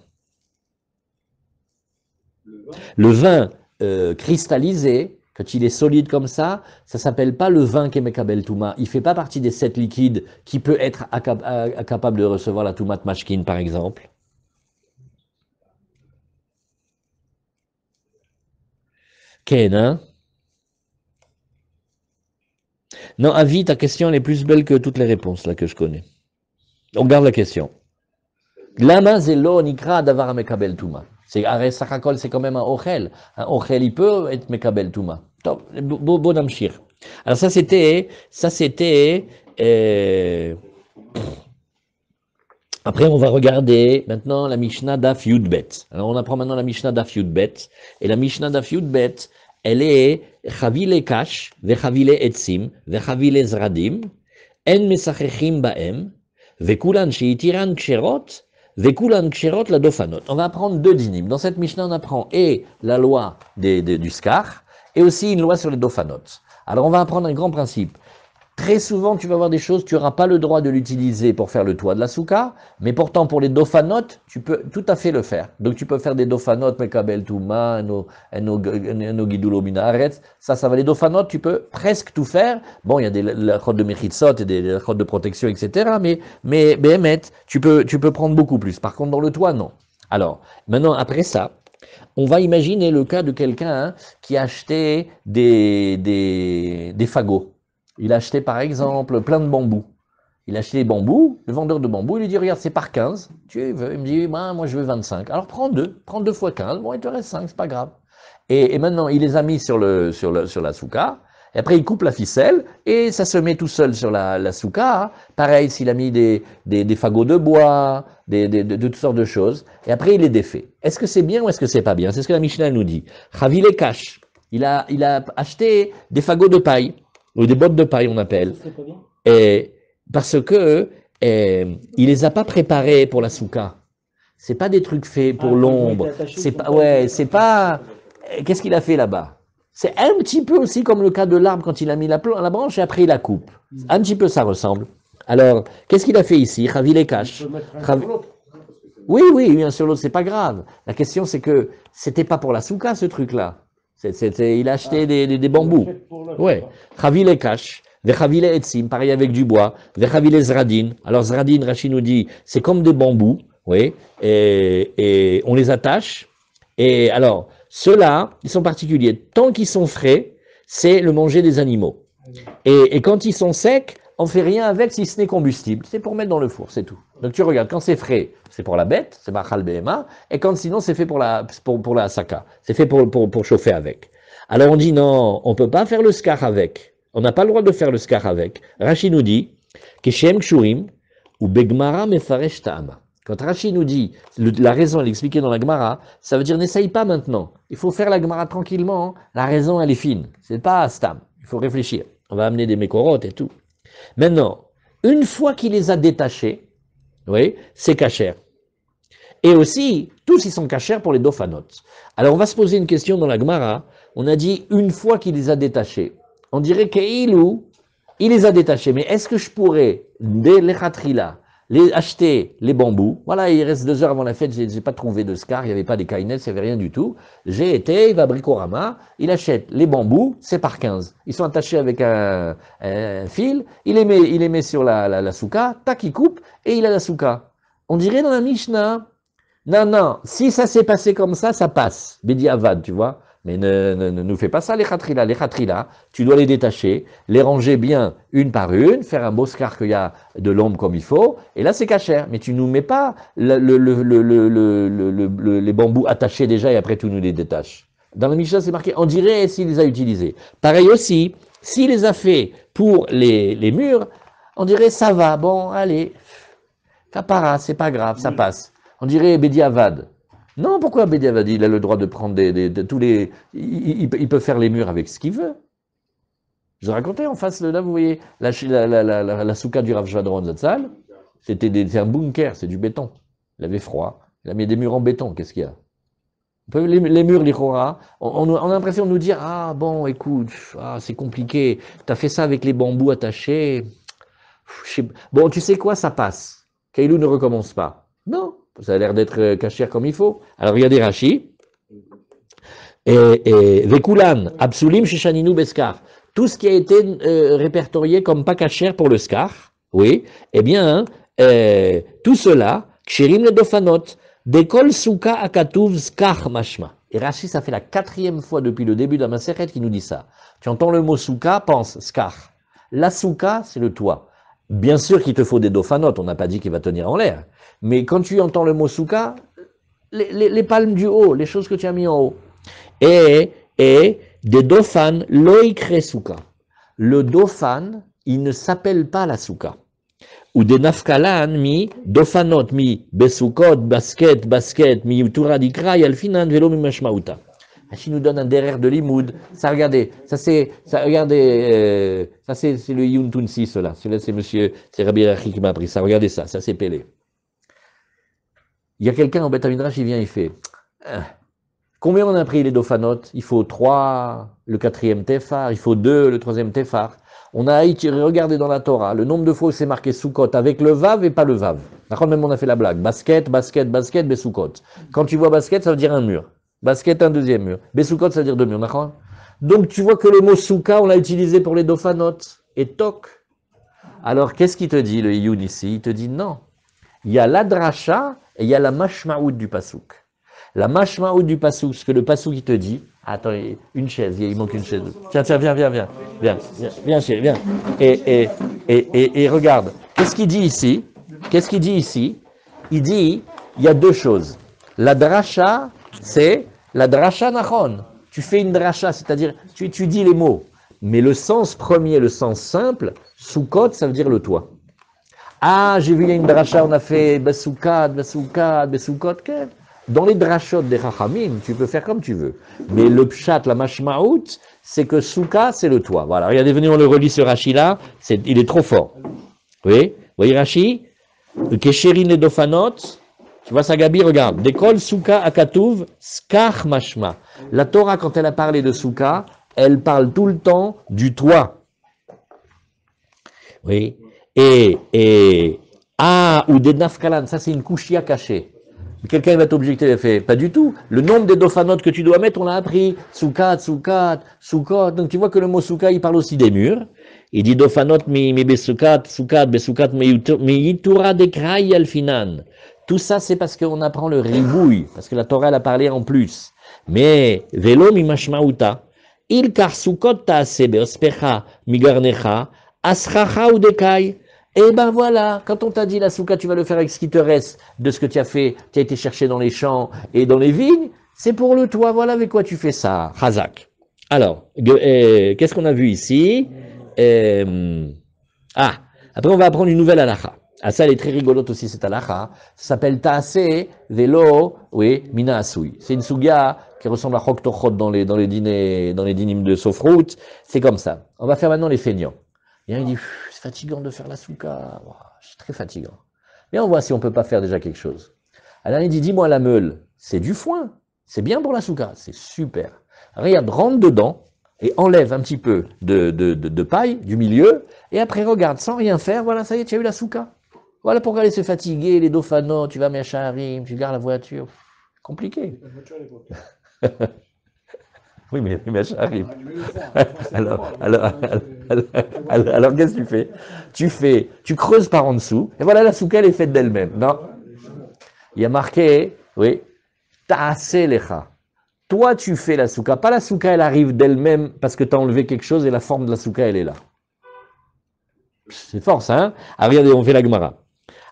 Speaker 1: Le vin cristallisé, quand il est solide comme ça s'appelle pas le vin qui est Mekabel Touma. Il fait pas partie des 7 liquides qui peut être capable de recevoir la Toumat Mashkin, par exemple. Ken, hein? Non, Avi, ta question elle est plus belle que toutes les réponses là que je connais. On regarde la question. Lama zelo nikra davar mekabel touma. C'est Sakakol, c'est quand même un ochel. Un ochel, il peut être mekabel touma. Top, bon amshir. Alors ça c'était. Après on va regarder maintenant la Mishnah Daf Yudbet. Alors on apprend maintenant la Mishnah Daf Yudbet. Et la Mishnah Daf Yudbet, elle est chavile kash, vechavile etzim, vechavile zradim, en mesachechim baem, vekulan sheitiran ksherot. Vekulan ksherot la dofanot. On va apprendre 2 dynimes. Dans cette Mishnah, on apprend et la loi du skar, et aussi une loi sur les dofanot. Alors on va apprendre un grand principe. Très souvent, tu vas voir des choses, tu n'auras pas le droit de l'utiliser pour faire le toit de la souka, mais pourtant pour les dofanot, tu peux tout à fait le faire. Donc tu peux faire des dofanot, mekabel touma, no gidulo minaret, ça va. Les dofanot, tu peux presque tout faire. Bon, il y a des lachot de mechitsot et des lachot de protection, etc. Mais Behemet, tu peux prendre beaucoup plus. Par contre, dans le toit, non. Alors, maintenant, après ça, on va imaginer le cas de quelqu'un qui a acheté des fagots. Il a acheté par exemple plein de bambous. Il a acheté des bambous, le vendeur de bambous, il lui dit regarde c'est par 15, tu veux? Il me dit moi je veux 25. Alors prends 2 fois 15, bon il te reste 5, c'est pas grave. Et maintenant il les a mis sur la souka, et après il coupe la ficelle, et ça se met tout seul sur la souka. Pareil s'il a mis des fagots de bois, de toutes sortes de choses, et après il les défait. Est-ce que c'est bien ou est-ce que c'est pas bien? C'est ce que la Mishnah nous dit. Chavile kash, il a acheté des fagots de paille, ou des bottes de paille on appelle, et parce que il les a pas préparés pour la souka. C'est pas des trucs faits pour l'ombre. C'est pas. Qu'est-ce qu'il a fait là-bas? C'est un petit peu aussi comme le cas de l'arbre quand il a mis la branche et après il la coupe. Un petit peu ça ressemble. Alors, qu'est-ce qu'il a fait ici? Ravi les cache. Oui, un sur l'autre, c'est pas grave. La question c'est que c'était pas pour la souka ce truc-là. Il a acheté des bambous. Ouais. Chavile kash, vechavile etzim, pareil avec du bois, vechavile zradin. Alors zradin, Rachid nous dit, c'est comme des bambous, oui, et on les attache. Et alors, ceux-là, ils sont particuliers. Tant qu'ils sont frais, c'est le manger des animaux. Et quand ils sont secs, on fait rien avec si ce n'est combustible. C'est pour mettre dans le four, c'est tout. Donc tu regardes, quand c'est frais, c'est pour la bête, c'est machal behema, et quand sinon c'est fait pour la saka, c'est fait pour chauffer avec. Alors on dit non, on peut pas faire le skar avec. On n'a pas le droit de faire le skar avec. Rashi nous dit que shem kshurim ou begmara mefaresh ta'ama. Quand Rashi nous dit la raison, elle est expliquée dans la Gemara, ça veut dire n'essaye pas maintenant. Il faut faire la Gemara tranquillement. La raison, elle est fine. C'est pas stam. Il faut réfléchir. On va amener des mécorotes et tout. Maintenant, une fois qu'il les a détachés, oui, c'est cachère. Et aussi, tous ils sont cachères pour les dofanot. Alors on va se poser une question dans la Gemara. On a dit une fois qu'il les a détachés. On dirait qu'il les a détachés. Mais est-ce que je pourrais, dès l'echatrila, acheter les bambous? Voilà, il reste 2 heures avant la fête, j'ai pas trouvé de scar, il n'y avait pas des kainets, il n'y avait rien du tout. Il va à Bricorama, il achète les bambous, c'est par 15. Ils sont attachés avec un fil, il les met sur la souka, tac, il coupe, et il a la souka. On dirait dans la Mishnah, non, si ça s'est passé comme ça passe. Bedi Avad, tu vois. Mais ne nous fais pas ça, les khatrila. Les khatrila, tu dois les détacher, les ranger bien une par une, faire un beau scar qu'il y a de l'ombre comme il faut, et là c'est cachère. Mais tu nous mets pas les bambous attachés déjà et après tu nous les détaches. Dans la Mishnah, c'est marqué, on dirait s'il les a utilisés. Pareil aussi, s'il les a fait pour les murs, on dirait ça va, bon, allez, kapara, c'est pas grave, ça passe. On dirait Bedi Avad. Non, pourquoi Bedi Avad, il a le droit de prendre tous les... Il peut faire les murs avec ce qu'il veut. Je vous racontais en face, là, vous voyez, la souka du Rav Shvadron Zatzal, c'est un bunker, c'est du béton. Il avait froid, il a mis des murs en béton, qu'est-ce qu'il y a? Les murs, les chora, on a l'impression de nous dire, ah bon, écoute, c'est compliqué, tu as fait ça avec les bambous attachés, Bon, tu sais quoi, ça passe. Kailou ne recommence pas. Non, ça a l'air d'être cachère comme il faut. Alors regardez Rashi. Et Vekulan, Absulim, Shishaninou, Beskar. Tout ce qui a été répertorié comme pas cachère pour le Skar, oui, eh bien, tout cela, Kshirim le Dofanot, Dekol Souka Akatuv Skar Mashma. Et Rashi, ça fait la 4e fois depuis le début de la Maseret qui nous dit ça. Tu entends le mot Souka, pense Skar. La Souka, c'est le toit. Bien sûr qu'il te faut des Dofanot, on n'a pas dit qu'il va tenir en l'air. Mais quand tu entends le mot Souka, les palmes du haut, les choses que tu as mis en haut. Et des Dofan, loikre souka. Le Dofan, il ne s'appelle pas la souka. Ou des Nafkalan, mi Dofanot, mi Besukot, basket, mi Utura dikra, yalfinan, velo mi mashmauta. Hachi nous donne un derrière de limoud. Ça, regardez, ça c'est le Yun Tunsi, cela. Celui-là, c'est monsieur, c'est Rabbi Rachi qui m'a appris ça. Regardez ça c'est Pélé. Il y a quelqu'un en Beth Midrash, il vient, il fait, combien on a pris les Dofanot? Il faut 3, le 4e Tefar, il faut 2, le 3e Tefar. On a regardé dans la Torah le nombre de fois où c'est marqué Sukkot avec le Vav et pas le Vav. D'accord, même on a fait la blague. Basket, Besukot. Quand tu vois basket, ça veut dire un mur. Basket, un deuxième mur. Besukot, ça veut dire 2 murs. D'accord? Donc tu vois que le mot Souka, on l'a utilisé pour les Dofanot. Et toc. Alors qu'est-ce qu'il te dit, le Iyun ici? Il te dit non. Il y a la dracha et il y a la mashmaout du pasouk. La mashmaout du pasouk, ce que le pasouk il te dit. Attends, une chaise, il manque une chaise. Tiens, viens, chérie, viens. Et regarde, qu'est-ce qu'il dit ici? Il dit, il y a 2 choses. La dracha, c'est la dracha nachon. Tu fais une dracha, c'est-à-dire, tu dis les mots. Mais le sens premier, le sens simple, soukot, ça veut dire le toit. Ah, j'ai vu, il y a une dracha, on a fait besukot, quel? Dans les drachot des Chachamim, tu peux faire comme tu veux. Mais le pshat, la mashmaout, c'est que souka, c'est le toit. Voilà, regardez, venez, on le relit ce Rashi-là. Il est trop fort. Oui, vous voyez Rashi? Kesherin et Dofanot. Tu vois ça, Gabi, regarde. Dekol souka akatuv skach mashma. La Torah, quand elle a parlé de souka, elle parle tout le temps du toit. Oui. Ou des nafkalan, ça c'est une kushia cachée. Quelqu'un va t'objecter, il fait, pas du tout. Le nombre des dofanot que tu dois mettre, on l'a appris. Soukat, soukot. Donc tu vois que le mot souka, il parle aussi des murs. Il dit dofanot mi besukat, mi yitura dekrai alfinan. Tout ça, c'est parce qu'on apprend le ribouille, parce que la Torah, elle a parlé en plus. Mais, velo mi mashmauta, il kar soukot taase beospecha mi garnecha, asracha ou dekai. Et ben voilà, quand on t'a dit la souka, tu vas le faire avec ce qui te reste de ce que tu as fait, tu as été chercher dans les champs et dans les vignes, c'est pour le toit, voilà avec quoi tu fais ça, Chazak. Alors, qu'est-ce qu'on a vu ici? Après on va apprendre une nouvelle halakha. Ah ça, elle est très rigolote aussi, cette halakha. Ça s'appelle Taase Velo, oui, Mina Asui. C'est une sugia qui ressemble à Chok Tochot dans les dynimes de Sofrout. C'est comme ça. On va faire maintenant les feignants. Et il dit, c'est fatigant de faire la souka, c'est très fatigant. Mais on voit si on ne peut pas faire déjà quelque chose. Alors il dit, dis-moi la meule, c'est du foin, c'est bien pour la souka, c'est super. Regarde, rentre dedans et enlève un petit peu de paille du milieu, et après regarde, sans rien faire, voilà, ça y est, tu as eu la souka. Voilà pourquoi aller se fatiguer, les dofanos, tu vas à Mecharim, tu gardes la voiture, compliqué. Oui, mais j'arrive. Alors qu'est-ce que tu fais? Tu creuses par en dessous, et voilà, la souka, elle est faite d'elle-même. Non? Il y a marqué, oui, ta'ase lecha. Toi, tu fais la souka. Pas la souka, elle arrive d'elle-même parce que tu as enlevé quelque chose et la forme de la souka, elle est là. C'est fort, ça, hein? Ah, regardez, on fait la Gemara.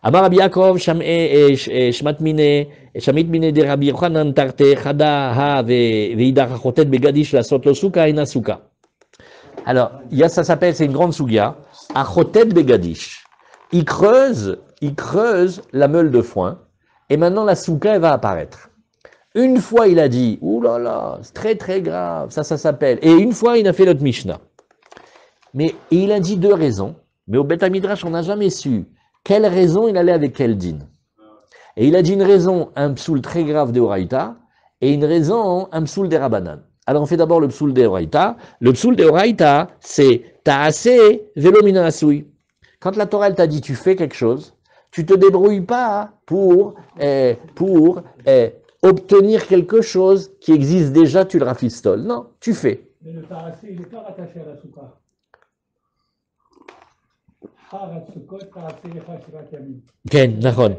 Speaker 1: Amar Rabbi Yaakov, Shmat Mine de Rabbi Yochanan Tarte Chada Ha Veidar Chotet Begadish la Sot Lo Souka Ina Souka. Alors, ça s'appelle, c'est une grande sougia, Achotet Begadish. Il creuse la meule de foin, et maintenant la souka, elle va apparaître. Une fois, il a dit, ouh là là, c'est très très grave, ça s'appelle. Et une fois, il a fait notre Mishnah. Mais il a dit 2 raisons, mais au Beth Midrash, on n'a jamais su quelle raison il allait avec quel din. Et il a dit une raison, un psoul très grave de Horaïta, et une raison, un psoul de Rabanan. Alors on fait d'abord le psoul de Horaïta. Le psoul de Horaïta, c'est Ta'ase Velo Mina Asui. Quand la Torah elle t'a dit tu fais quelque chose, tu te débrouilles pas pour obtenir quelque chose qui existe déjà, tu le rafistoles. Non, tu fais.
Speaker 4: Mais le Tarasé, il n'est pas rattaché à la Souka.
Speaker 1: Ken, nachon.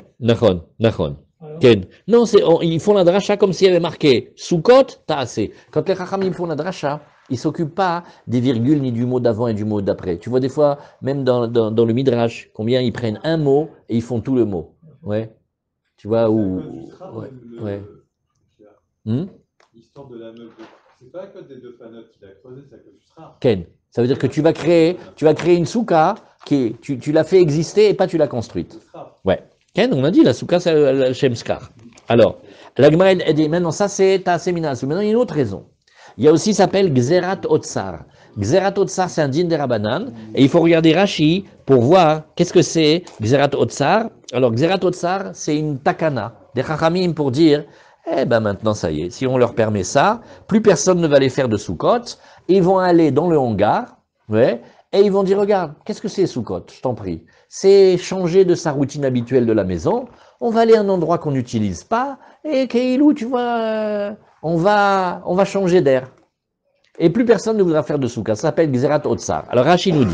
Speaker 1: Ken. Non, ils font la dracha comme s'il y avait marqué Sukkot, Taasé. Quand les Chachamim font la dracha, ils ne s'occupent pas des virgules ni du mot d'avant et du mot d'après. Tu vois des fois, même dans le Midrash, combien ils prennent un mot et ils font tout le mot. Ouais. Tu vois, où. Ouais.
Speaker 3: L'histoire de la meule. C'est pas à cause des deux fanotes qu'il a creusé, c'est à cause du srar.
Speaker 1: Ken. Ça veut dire que tu vas créer une souka qui tu l'as fait exister et pas tu l'as construite. Ouais. Ken, on a dit la souka c'est le Shem Skar. Alors, la Gemara elle dit maintenant ça c'est Taasé Minasu. Maintenant il y a une autre raison. Il y a aussi s'appelle Gzerat Otsar. Gzerat Otsar c'est un din des Rabbanan et il faut regarder Rashi pour voir qu'est-ce que c'est Gzerat Otsar. Alors Gzerat Otsar c'est une takana des Chachamim pour dire eh ben maintenant ça y est, si on leur permet ça, plus personne ne va les faire de Sukkot, ils vont aller dans le hangar, ouais, et ils vont dire regarde, qu'est-ce que c'est Sukkot, je t'en prie. C'est changer de sa routine habituelle de la maison, on va aller à un endroit qu'on n'utilise pas, et Keilou, tu vois, on va changer d'air. Et plus personne ne voudra faire de Sukkot, ça s'appelle Gzerat Otsar. Alors Rashi nous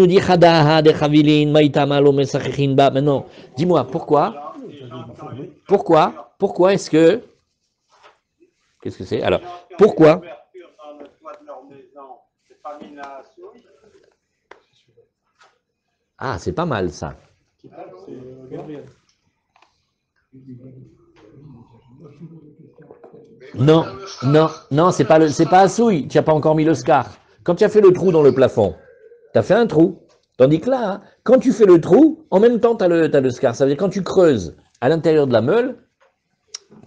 Speaker 1: dit, Chadaha de Chavilin, Maïtama lo mesachichin ba. Maintenant, dis-moi, pourquoi est-ce que... Qu'est-ce que c'est? Alors, pourquoi? Ah, c'est pas mal ça. Non, c'est pas Assouille, tu n'as pas encore mis le scar. Quand tu as fait le trou dans le plafond, tu as fait un trou. Tandis que là, quand tu fais le trou, en même temps, tu as le scar. Ça veut dire quand tu creuses à l'intérieur de la meule,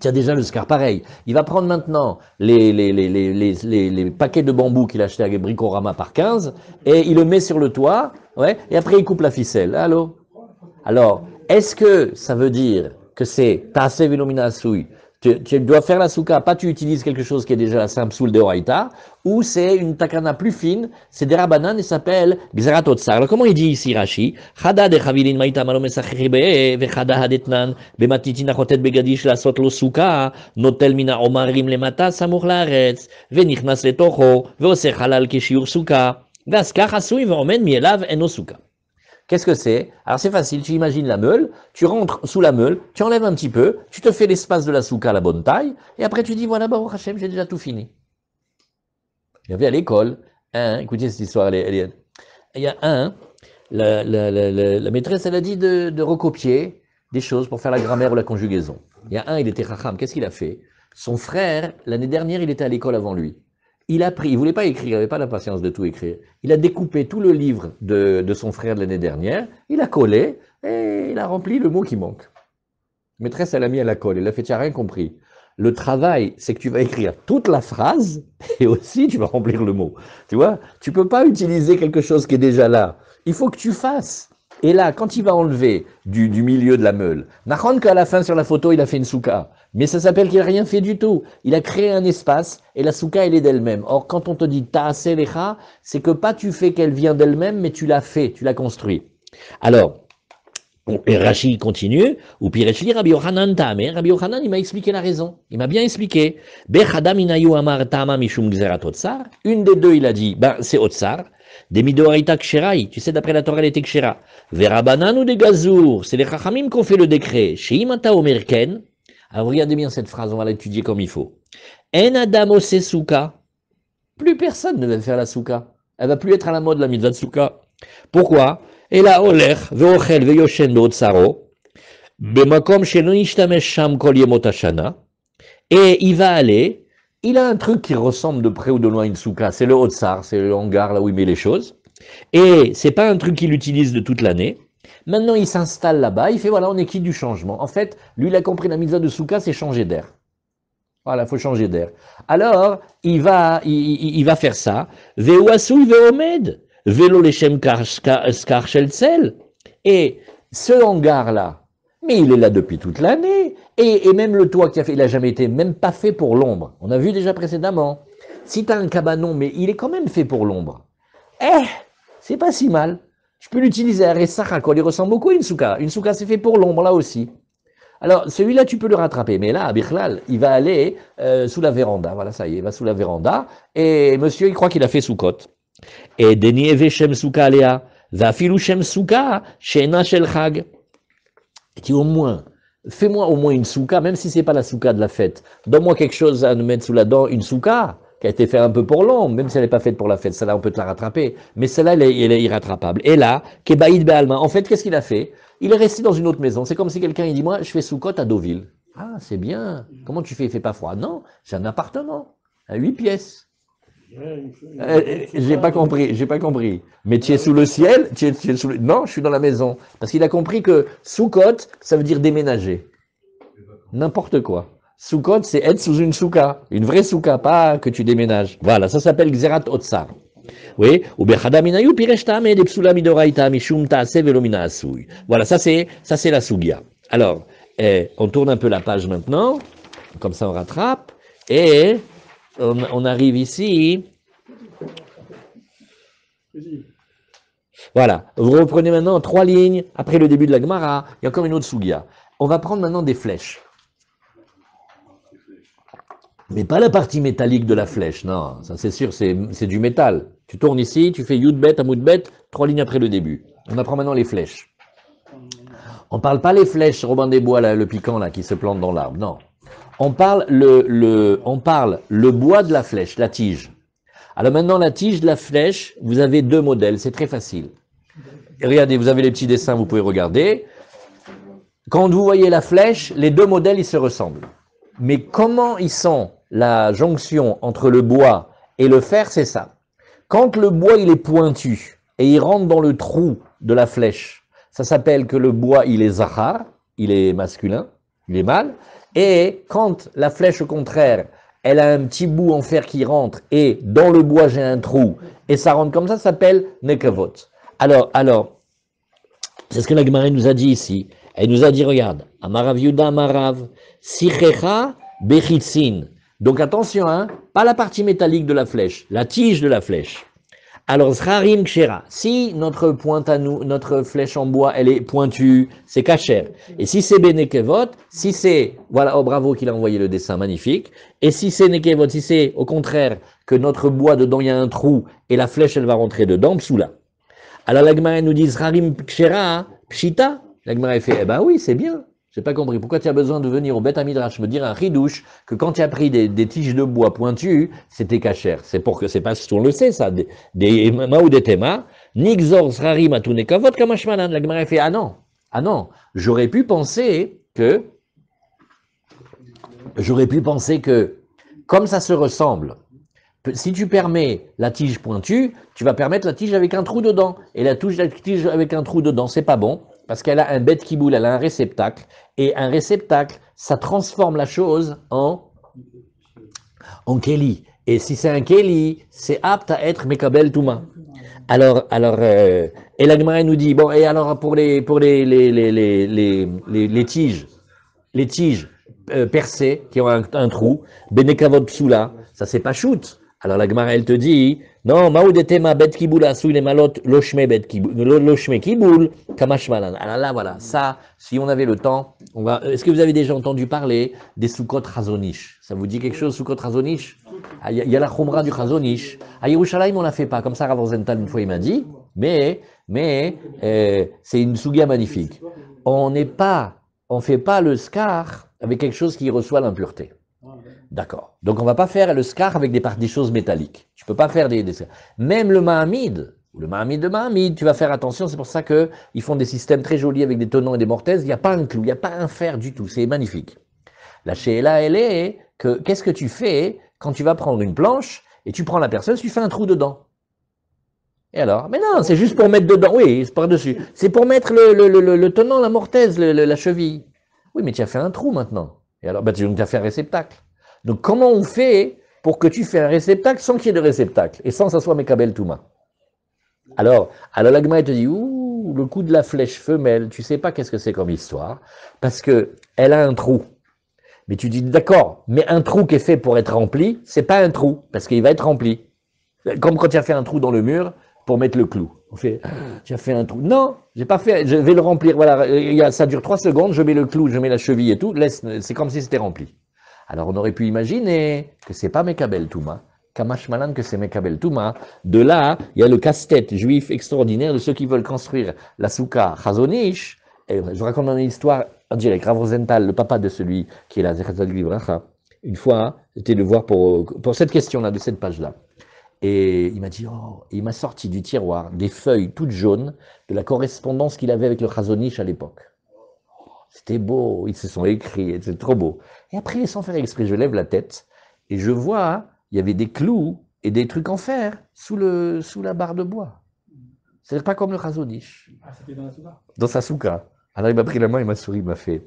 Speaker 1: tu as déjà le scar. Pareil, il va prendre maintenant les paquets de bambou qu'il a acheté à Bricorama par 15 et il le met sur le toit, ouais, et après il coupe la ficelle. Allô? Alors, est-ce que ça veut dire que c'est Taasé Velomina Asouy? Tu dois faire la souka, pas tu utilises quelque chose qui est déjà la simple soul de Horaïta, ou c'est une takana plus fine, c'est des rabanan et s'appelle Gzerat Otsar. Alors comment il dit ici Rashi? Chada de chavilin maïta malo mesachichi be'e, vechada hadetnan, bematitin achotet begadish lasot lo souka, notel mina omarim lemata samour laaretz, venichnas letocho, veose halal keshiur souka, veaskar asui veomen mielav eno souka. Qu'est-ce que c'est? Alors c'est facile, tu imagines la meule, tu rentres sous la meule, tu enlèves un petit peu, tu te fais l'espace de la souka à la bonne taille, et après tu dis voilà, Baruch Hashem, j'ai déjà tout fini. Il y avait à l'école, écoutez cette histoire, il y a la maîtresse elle a dit de recopier des choses pour faire la grammaire ou la conjugaison. Il y a il était chacham, qu'est-ce qu'il a fait? Son frère, l'année dernière, il était à l'école avant lui. Il a pris, il ne voulait pas écrire, il n'avait pas la patience de tout écrire. Il a découpé tout le livre de son frère de l'année dernière, il a collé et il a rempli le mot qui manque. Maîtresse, elle a mis à la colle, elle a fait, tu n'as rien compris. Le travail, c'est que tu vas écrire toute la phrase et aussi tu vas remplir le mot. Tu vois, tu ne peux pas utiliser quelque chose qui est déjà là. Il faut que tu fasses. Et là, quand il va enlever du milieu de la meule, Nahon qu'à la fin sur la photo, il a fait une souka. Mais ça s'appelle qu'il n'a rien fait du tout. Il a créé un espace et la souka, elle est d'elle-même. Or, quand on te dit ta'aseh lecha, c'est que pas tu fais qu'elle vient d'elle-même, mais tu l'as fait, tu l'as construit. Alors, et Rashi continue, ou Pirechli, Rabbi Yochanan Ta'ameh, Rabbi Yochanan, il m'a expliqué la raison. Il m'a bien expliqué. Bechada minayu amar ta'ama mishum gzerat otsar. Une des deux, il a dit, ben, c'est otsar. Des midoraita ksherai, tu sais, d'après la Torah, elle était kshera. Verabanan ou des gazour, c'est les chachamim qui ont fait le décret. Sheimata omerken. Alors regardez bien cette phrase, on va l'étudier comme il faut. En adam ose souka. Plus personne ne va faire la souka. Elle va plus être à la mode la mitzvah de souka. Pourquoi? Et là, oler, veochel, veyoshen beotsaro, bemakom shelo nishtamesh sham kol yemot hashana. Et il va aller, il a un truc qui ressemble de près ou de loin à une souka, c'est le otsar, c'est le hangar là où il met les choses. Et c'est pas un truc qu'il utilise de toute l'année. Maintenant, il s'installe là-bas, il fait, voilà, on est quitte du changement. En fait, lui, il a compris la mitzvah de souka, c'est changer d'air. Voilà, il faut changer d'air. Alors, il va faire ça. Ve'uasui ve'omed, ve'lo leshem skar shel tzel. Et ce hangar-là, mais il est là depuis toute l'année. Et même le toit qu'il a fait, il n'a jamais été, même pas fait pour l'ombre. On a vu déjà précédemment. Si tu as un cabanon, mais il est quand même fait pour l'ombre. C'est pas si mal. Je peux l'utiliser à Ressachak, il ressemble beaucoup à une souka. Une souka, c'est fait pour l'ombre, là aussi. Alors, celui-là, tu peux le rattraper. Mais là, à Bichlal, il va aller sous la véranda. Voilà, ça y est, il va sous la véranda. Et monsieur, il croit qu'il a fait soukot. Et Denieve Shem Souka Alea, Vafilu Shem Souka, Shena Shel Chag. Qui au moins, fais-moi au moins une souka, même si c'est pas la souka de la fête. Donne-moi quelque chose à nous mettre sous la dent, une souka, qui a été faite un peu pour l'ombre, même si elle n'est pas faite pour la fête. Celle-là, on peut te la rattraper. Mais celle-là, elle est irrattrapable. Et là, Kebaïd Be'alma. En fait, qu'est-ce qu'il a fait? Il est resté dans une autre maison. C'est comme si quelqu'un, il dit, moi, je fais soukot à Deauville. Ah, c'est bien. Comment tu fais? Il fait pas froid. Non, j'ai un appartement. À 8 pièces. J'ai pas compris. Mais tu es sous le ciel, Non, je suis dans la maison. Parce qu'il a compris que soukot, ça veut dire déménager. N'importe quoi. Soukot, c'est être sous une souka. Une vraie souka, pas que tu déménages. Voilà, ça s'appelle Xerat Otsar. Oui, voilà, ça c'est la sougia. Alors, on tourne un peu la page maintenant, comme ça on rattrape, et on arrive ici. Voilà, vous reprenez maintenant 3 lignes, après le début de la Gemara, il y a encore une autre sougia. On va prendre maintenant des flèches. Mais pas la partie métallique de la flèche, non, ça c'est sûr, c'est du métal. Tu tournes ici, tu fais Yudbet, Amoudbet, 3 lignes après le début. On apprend maintenant les flèches. On parle pas les flèches, Robin des Bois, là, le piquant là, qui se plante dans l'arbre, non. On parle le bois de la flèche, la tige. Alors maintenant, la tige de la flèche, vous avez 2 modèles, c'est très facile. Et regardez, vous avez les petits dessins, vous pouvez regarder. Quand vous voyez la flèche, les 2 modèles, ils se ressemblent. Mais comment ils sont, la jonction entre le bois et le fer, c'est ça. Quand le bois, il est pointu et il rentre dans le trou de la flèche, ça s'appelle que le bois, il est zahar, il est masculin, il est mâle. Et quand la flèche, au contraire, elle a un petit bout en fer qui rentre et dans le bois, j'ai un trou et ça rentre comme ça s'appelle nekavot. Alors, c'est ce que la Gemara nous a dit ici. Elle nous a dit, regarde, Amarav Yuda Amarav, Sichecha Bechitzin. Donc attention, hein, pas la partie métallique de la flèche, la tige de la flèche. Alors, Zrarim Kshera, si notre pointe à nous, notre flèche en bois, elle est pointue, c'est kasher. Et si c'est Benekevot, si c'est, voilà, oh bravo qu'il a envoyé le dessin, magnifique. Et si c'est Nekevot, si c'est au contraire que notre bois, dedans il y a un trou et la flèche elle va rentrer dedans, psoula. Alors la Gemara nous dit Zrarim Kshera, Pshita. La Gemara fait, eh ben oui, c'est bien. J'ai pas compris. Pourquoi tu as besoin de venir au Beth Midrash me dire un ridouche que quand tu as pris des tiges de bois pointues, c'était kasher. C'est pour que c'est pas si on le sait ça. Des ma ou des tema. Nixor srarim atunekavot kamashmalan. La Gemara fait ah non. J'aurais pu penser que comme ça se ressemble. Si tu permets la tige pointue, tu vas permettre la tige avec un trou dedans. Et la tige avec un trou dedans, c'est pas bon. Parce qu'elle a un bête qui boule, elle a un réceptacle. Et un réceptacle, ça transforme la chose en keli. Et si c'est un keli, c'est apte à être mekabel touma. Alors, et la Gemara nous dit, bon, et alors pour les tiges percées, qui ont un trou, benekavot psoula, ça c'est pas shoot. Alors la Gemara, elle te dit, non, maoudetema bet kiboul asou les malot loshme kiboul kamashmalan. Alors là, voilà, ça, si on avait le temps, on va. Est-ce que vous avez déjà entendu parler des soukot razonish? Ça vous dit quelque chose, soukot razonish? Il y a la khumra du razonish. À Yerushalayim, on la fait pas. Comme ça, Rav Rosenthal, une fois, il m'a dit, mais c'est une sougia magnifique. On fait pas le scar avec quelque chose qui reçoit l'impureté. D'accord. Donc on va pas faire le scar avec des choses métalliques. Tu peux pas faire des même le Mahamid de Mahamid, tu vas faire attention, c'est pour ça que ils font des systèmes très jolis avec des tenons et des mortaises, il n'y a pas un clou, il n'y a pas un fer du tout, c'est magnifique. La sheila, elle est que qu'est-ce que tu fais quand tu vas prendre une planche et tu prends la personne, tu fais un trou dedans. Et alors? Mais non, c'est juste pour mettre dedans, oui, c'est par-dessus. C'est pour mettre le tenant, la mortaise, la cheville. Oui, mais tu as fait un trou maintenant. Et alors, tu as fait un réceptacle. Donc, comment on fait pour que tu fais un réceptacle sans qu'il y ait de réceptacle et sans que ça soit Mekabel Touma? Alors la Gemara te dit, ouh, le coup de la flèche femelle, tu sais pas qu'est-ce que c'est comme histoire, parce que elle a un trou. Mais tu dis, d'accord, mais un trou qui est fait pour être rempli, c'est pas un trou, parce qu'il va être rempli. Comme quand tu as fait un trou dans le mur pour mettre le clou. On fait, tu as fait un trou. Non, j'ai pas fait, je vais le remplir. Voilà, ça dure 3 secondes, je mets le clou, je mets la cheville et tout, c'est comme si c'était rempli. Alors on aurait pu imaginer que c'est pas Mekabel Touma, Kamash Malan que c'est Mekabel Touma. De là, il y a le casse-tête juif extraordinaire de ceux qui veulent construire la souka Chazonish. Et je vous raconte une histoire en direct. Rav Rosenthal, le papa de celui qui est là, Zechazal Livracha, une fois, j'étais le voir pour cette question-là, de cette page-là. Et il m'a dit, oh, il m'a sorti du tiroir des feuilles toutes jaunes de la correspondance qu'il avait avec le Chazonish à l'époque. C'était beau, ils se sont écrits, c'était trop beau. Et après, sans faire exprès, je lève la tête et je vois, il y avait des clous et des trucs en fer sous la barre de bois. C'est pas comme le Chazonish.
Speaker 4: Ah, c'était dans la souka.
Speaker 1: Dans sa souka. Alors il m'a pris la main, il m'a souri, il m'a fait,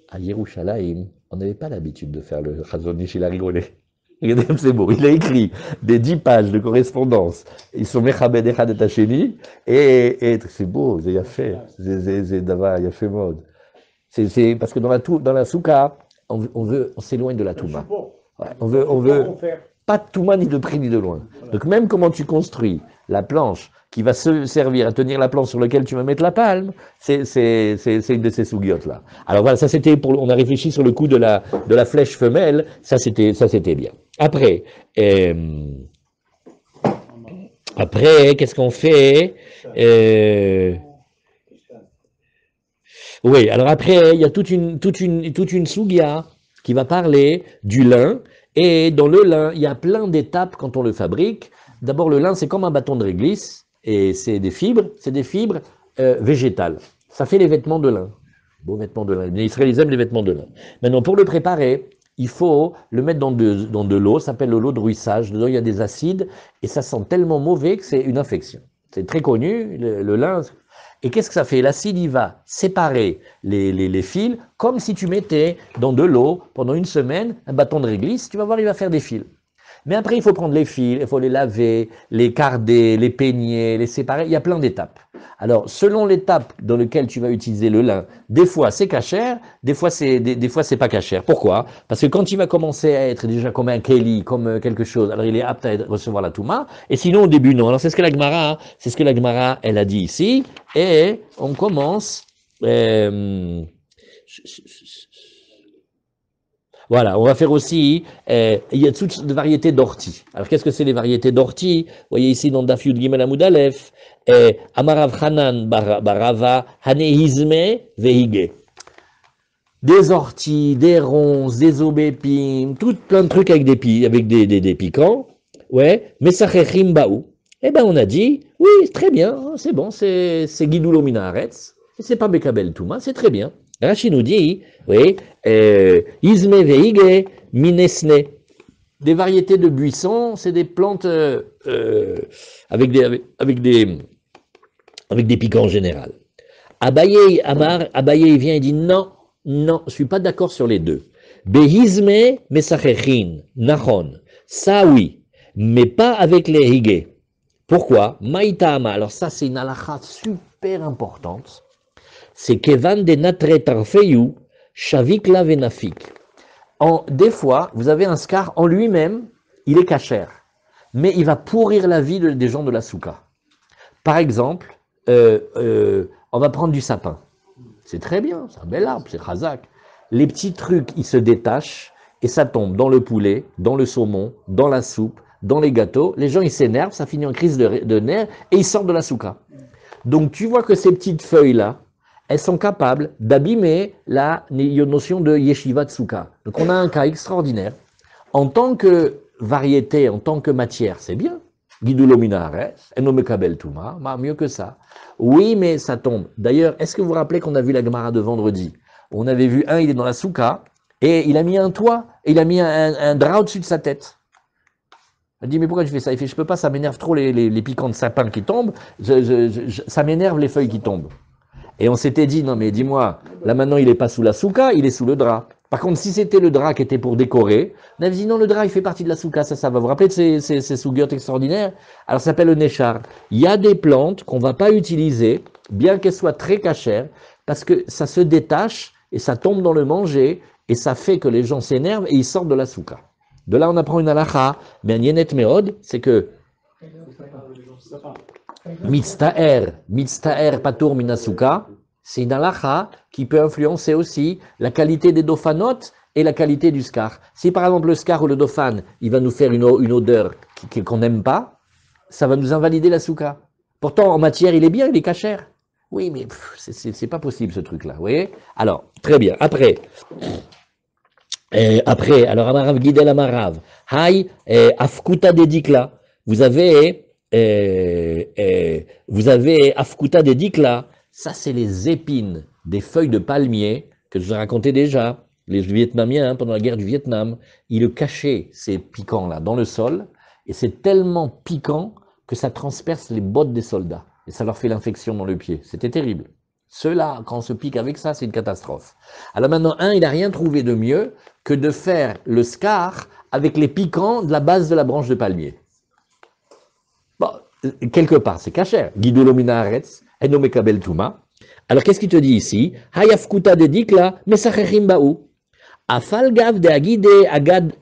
Speaker 1: à Yerushalayim, on n'avait pas l'habitude de faire le Chazonish, il a rigolé. Regardez comme c'est beau. Il a écrit des 10 pages de correspondance. Ils sont Mechabed Echad et Tacheni. Et c'est beau, il a fait. C'est d'abord, il a fait mode. C'est parce que dans la souka, on s'éloigne de la touma. Ouais, on veut pas de touma ni de près ni de loin. Donc même comment tu construis la planche qui va se servir à tenir la planche sur laquelle tu vas mettre la palme, c'est une de ces sougiotes là. Alors voilà, ça c'était on a réfléchi sur le coup de la flèche femelle, ça c'était bien. Après, qu'est-ce qu'on fait? Oui, alors après, il y a toute une sougia qui va parler du lin, et dans le lin, il y a plein d'étapes quand on le fabrique. D'abord, le lin, c'est comme un bâton de réglisse, et c'est des fibres végétales. Ça fait les vêtements de lin. Beaux vêtements de lin. Les Israéliens aiment les vêtements de lin. Maintenant, pour le préparer, il faut le mettre dans de l'eau, ça s'appelle l'eau de ruissage. Dedans, il y a des acides, et ça sent tellement mauvais que c'est une infection. C'est très connu, le lin. Et qu'est-ce que ça fait? L'acide, il va séparer les fils, comme si tu mettais dans de l'eau, pendant une semaine, un bâton de réglisse, tu vas voir, il va faire des fils. Mais après, il faut prendre les fils, il faut les laver, les carder, les peigner, les séparer, il y a plein d'étapes. Alors, selon l'étape dans laquelle tu vas utiliser le lin, des fois c'est cachère, des fois c'est pas cachère. Pourquoi? Parce que quand il va commencer à être déjà comme un keli, comme quelque chose, alors il est apte à recevoir la touma, et sinon au début non. Alors c'est ce que la Gemara, elle a dit ici, et on commence. Voilà, on va faire aussi, il y a toutes de variétés d'orties. Alors, qu'est-ce que c'est les variétés d'orties? Vous voyez ici dans Daf Yud Gimel Amud Aleph, Amarav Hanan Barava Hanehizme Vehige. Des orties, des ronces, des aubépines, tout plein de trucs avec des piquants. Ouais, Mesachechim Baou. Eh ben, on a dit, oui, très bien, c'est bon, c'est Gidulo Minaretz, c'est pas Bekabel Touma, c'est très bien. Rachid nous dit, oui, Izme Veige Minesne. Des variétés de buissons, c'est des plantes avec des piquants en général. Abaye vient et dit non, je ne suis pas d'accord sur les deux. Behizme Mesachechin, Nachon. Ça oui, mais pas avec les higues. Pourquoi? Maïtama. Alors ça, c'est une halakha super importante. C'est Kevan de Natre Tarfeyu, Shavik la Venafik. Des fois, vous avez un scar en lui-même, il est cachère, mais il va pourrir la vie des gens de la souka. Par exemple, on va prendre du sapin. C'est très bien, c'est un bel arbre, c'est chazak. Les petits trucs, ils se détachent et ça tombe dans le poulet, dans le saumon, dans la soupe, dans les gâteaux. Les gens, ils s'énervent, ça finit en crise de nerfs et ils sortent de la souka. Donc, tu vois que ces petites feuilles-là, elles sont capables d'abîmer la notion de yeshiva tsuka. Donc, on a un cas extraordinaire. En tant que variété, en tant que matière, c'est bien. Gidulo minares, enomekabel tuma, mieux que ça. Oui, mais ça tombe. D'ailleurs, est-ce que vous vous rappelez qu'on a vu la Gemara de vendredi? On avait vu il est dans la souka, et il a mis un toit, et il a mis un drap au-dessus de sa tête. Elle dit, mais pourquoi tu fais ça? Il fait, je peux pas, ça m'énerve trop les piquants de sapin qui tombent, ça m'énerve les feuilles qui tombent. Et on s'était dit, non mais dis-moi, là maintenant il n'est pas sous la souka, il est sous le drap. Par contre, si c'était le drap qui était pour décorer, on avait dit, non, le drap il fait partie de la souka, ça va vous rappeler de ces sougiotes extraordinaires? Alors ça s'appelle le néchar. Il y a des plantes qu'on ne va pas utiliser, bien qu'elles soient très cachères, parce que ça se détache et ça tombe dans le manger, et ça fait que les gens s'énervent et ils sortent de la souka. De là, on apprend une halakha, mais un yenet meod, c'est que Mitztaer patur minasuka, c'est une halakha qui peut influencer aussi la qualité des dofanotes et la qualité du scar. Si par exemple le scar ou le dofan, il va nous faire une odeur qu'on n'aime pas, ça va nous invalider la souka. Pourtant en matière il est bien, il est cachère. Oui, mais c'est pas possible ce truc-là, vous voyez? Alors, très bien. Après, alors Amarav Gidel Amarav, Hay Afkuta Dedikla. Vous avez Afkuta Dedikla. Ça, c'est les épines des feuilles de palmier que je vous ai raconté déjà. Les Vietnamiens, pendant la guerre du Vietnam, ils le cachaient, ces piquants-là, dans le sol. Et c'est tellement piquant que ça transperce les bottes des soldats. Et ça leur fait l'infection dans le pied. C'était terrible. Ceux-là, quand on se pique avec ça, c'est une catastrophe. Alors maintenant, il n'a rien trouvé de mieux que de faire le scar avec les piquants de la base de la branche de palmier. Bon, quelque part, c'est cachère. Guido Minaretz, Eno Mekabel Touma. Alors, qu'est-ce qu'il te dit ici? Hayafkuta de dikla, mesachechim baou. Afal gav de agide agad,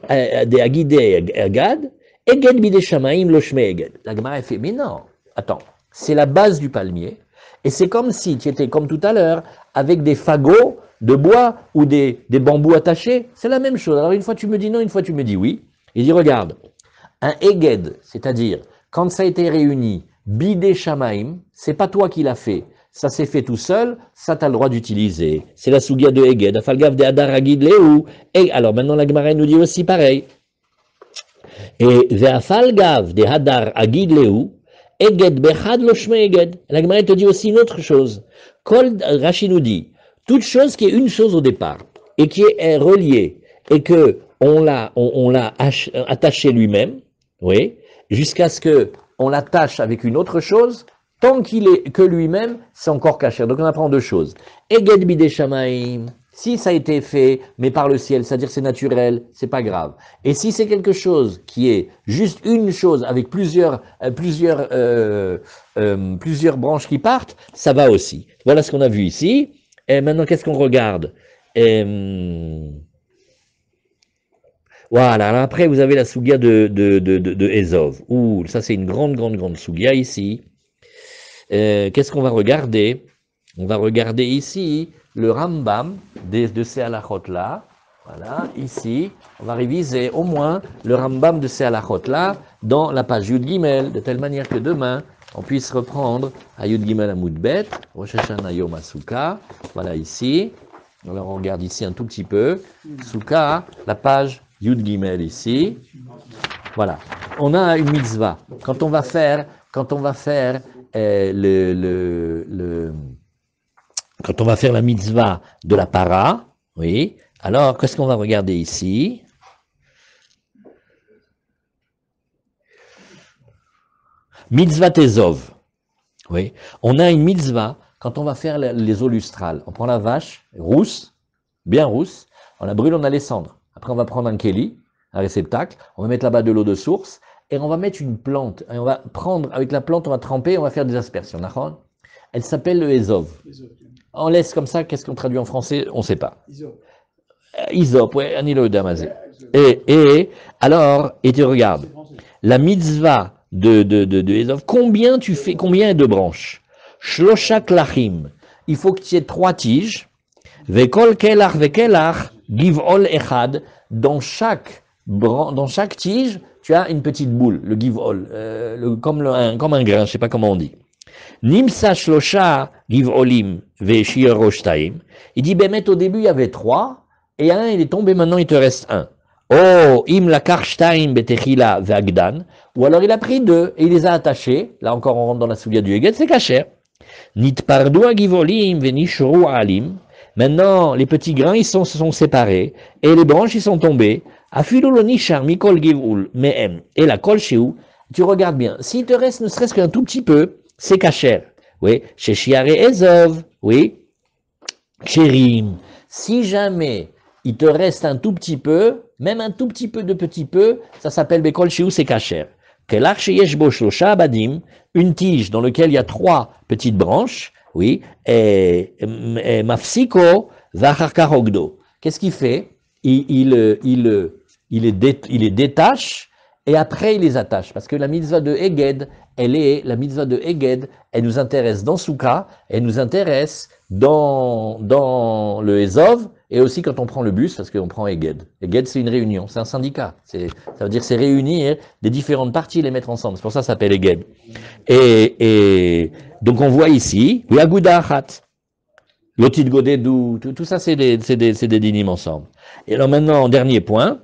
Speaker 1: eged bide shamaim lo shme eged. La Gemara fait, mais non, attends, c'est la base du palmier. Et c'est comme si tu étais, comme tout à l'heure, avec des fagots de bois ou des bambous attachés. C'est la même chose. Alors, une fois tu me dis non, une fois tu me dis oui. Il dit, regarde, un eged, c'est-à-dire, quand ça a été réuni, bidé shamaim, c'est pas toi qui l'as fait. Ça s'est fait tout seul, ça tu as le droit d'utiliser. C'est la sougia de eged. Afalgav de hadar agid lehu. Et alors, maintenant, la Gemara nous dit aussi pareil. Et ve'afalgav de hadar agid lehu. Eged bechad lo shme eged. La Gemara te dit aussi une autre chose. Rashi nous dit, toute chose qui est une chose au départ, et qui est reliée, et que on l'a attaché lui-même, oui, jusqu'à ce que on l'attache avec une autre chose, tant qu'il est que lui-même, c'est encore caché. Donc on apprend deux choses. Eged bidei shamaim. Si ça a été fait, mais par le ciel, c'est-à-dire c'est naturel, c'est pas grave. Et si c'est quelque chose qui est juste une chose avec plusieurs branches qui partent, ça va aussi. Voilà ce qu'on a vu ici. Et maintenant, qu'est-ce qu'on regarde? Voilà. Alors après, vous avez la sougia de Ezov. Ouh, ça c'est une grande sougia ici. Qu'est-ce qu'on va regarder? On va regarder ici le Rambam de ces halachot-là. Voilà, ici, on va réviser au moins le Rambam de ces halachot-là dans la page Yud Gimel, de telle manière que demain, on puisse reprendre à Yud Gimel Amud Bet, Rosh Hashanah Yom HaSukkah. Voilà ici. Alors on regarde ici un tout petit peu. Sukkah, la page Yud Gimel ici. Voilà. On a une mitzvah. Quand on va faire quand on va faire la mitzvah de la para, oui, alors qu'est-ce qu'on va regarder ici? Mitzvah Tezov. Oui, on a une mitzvah quand on va faire les eaux lustrales. On prend la vache rousse, bien rousse, on la brûle, on a les cendres. Après, on va prendre un keli, un réceptacle, on va mettre là-bas de l'eau de source et on va mettre une plante. Et on va prendre, avec la plante, on va tremper, on va faire des aspersions. Elle s'appelle le Ezov. On laisse comme ça, qu'est-ce qu'on traduit en français? On ne sait pas. Isop, ouais, Anilo Damazé. Et alors, et tu regardes, la mitzvah de Ezov, combien de branches? Shlosha klachim. Il faut que tu aies 3 tiges. Vekol kelach vekelach, givol echad. Dans chaque tige, tu as une petite boule, le givol, comme un grain, je ne sais pas comment on dit. Nimsa shlosha givolim veshir roshtaim. Il dit, ben, au début, il y avait 3, et un, il est tombé, maintenant, il te reste 1. Oh, im la karshtaim betechila veagdan. Ou alors, il a pris 2, et il les a attachés. Là encore, on rentre dans la soulia du Heged, c'est caché. Nitpardu givolim venishru alim. Maintenant, les petits grains, se sont séparés, et les branches, ils sont tombés. Afilul nishar mikol givul mehem. Et la kol shehu, tu regardes bien. S'il te reste ne serait-ce qu'un tout petit peu, c'est kasher. Oui. Chez Shiare Ezov. Oui. Chérim. Si jamais il te reste un tout petit peu, même un tout petit peu de petit peu, ça s'appelle Bekol Shehu, c'est kasher. Kelach sheyesh bo shlosha abadim, une tige dans laquelle il y a 3 petites branches, oui, et mafsiko vacharkar ogdo. Qu'est-ce qu'il fait? Il les détache et après il les attache. Parce que la mitzvah de Eged, la mitzvah de Eged, elle nous intéresse dans Souka, elle nous intéresse dans le Ezov, et aussi quand on prend le bus, parce qu'on prend Eged. Eged, c'est une réunion, c'est un syndicat. Ça veut dire c'est réunir des différentes parties et les mettre ensemble. C'est pour ça que ça s'appelle Eged. Et donc on voit ici, oui, Aguda Achat. Lotit Godedou, tout ça c'est des dynimes ensemble. Et alors maintenant, dernier point,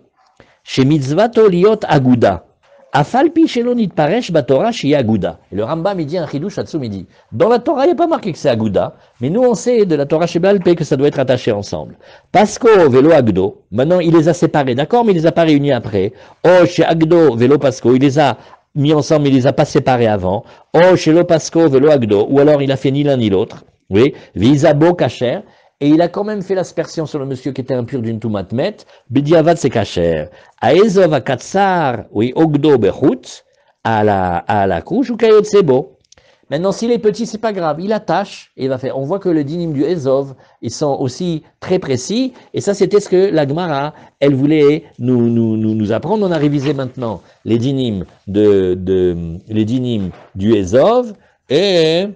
Speaker 1: chez Mitzvah Toliot Aguda. Afalpi Shelonit Paresh Batora Shi Aguda. Et le Rambam, il dit un chidouche Hatsum, il dit, dans la Torah, il n'y a pas marqué que c'est Aguda, mais nous on sait de la Torah chez Balpé que ça doit être attaché ensemble. Pasco Velo Agdo, maintenant il les a séparés, d'accord, mais il les a pas réunis après. Oh, chez Agdo Velo Pasco, il les a mis ensemble, mais il les a pas séparés avant. Oh, chez Lo Pasco Velo Agdo, ou alors il a fait ni l'un ni l'autre. Oui, Visabo Kacher. Et il a quand même fait l'aspersion sur le monsieur qui était impur d'une toumatmet. Bidiavad c'est kacher. Aezov akatsar, oui, ogdo bechut, à la couche ou kayot sebo. Maintenant, s'il est petit, c'est pas grave. Il attache et il va faire. On voit que le dinim du Ezov, ils sont aussi très précis. Et ça, c'était ce que la Gemara, elle voulait nous apprendre. On a révisé maintenant les dinim les dinim du Ezov et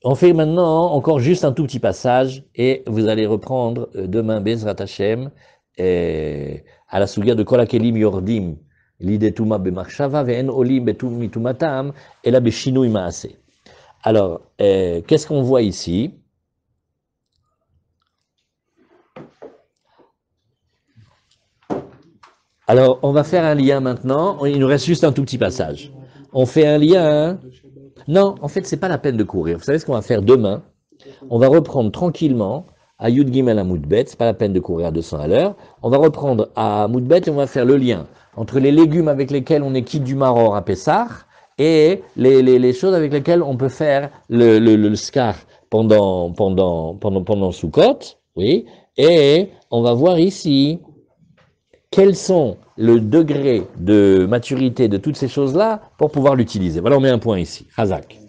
Speaker 1: on fait maintenant encore juste un tout petit passage et vous allez reprendre demain Bezrat Hashem à la souga de Kol HaKelim Yordim l'idée Touma B'Marshava ve'en Olim Mitumatam et la B'Shinui Maase. Alors, qu'est-ce qu'on voit ici? Alors, on va faire un lien maintenant. Il nous reste juste un tout petit passage. On fait un lien. Non, en fait, c'est pas la peine de courir. Vous savez ce qu'on va faire demain? On va reprendre tranquillement à Yud Gimel à Moudbet. C'est pas la peine de courir à 200 à l'heure. On va reprendre à Moudbet et on va faire le lien entre les légumes avec lesquels on est quitte du Maror à Pessah et les choses avec lesquelles on peut faire le skar pendant Sukkot. Oui. Et on va voir ici quels sont le degré de maturité de toutes ces choses-là pour pouvoir l'utiliser. Voilà, on met un point ici. Hazak.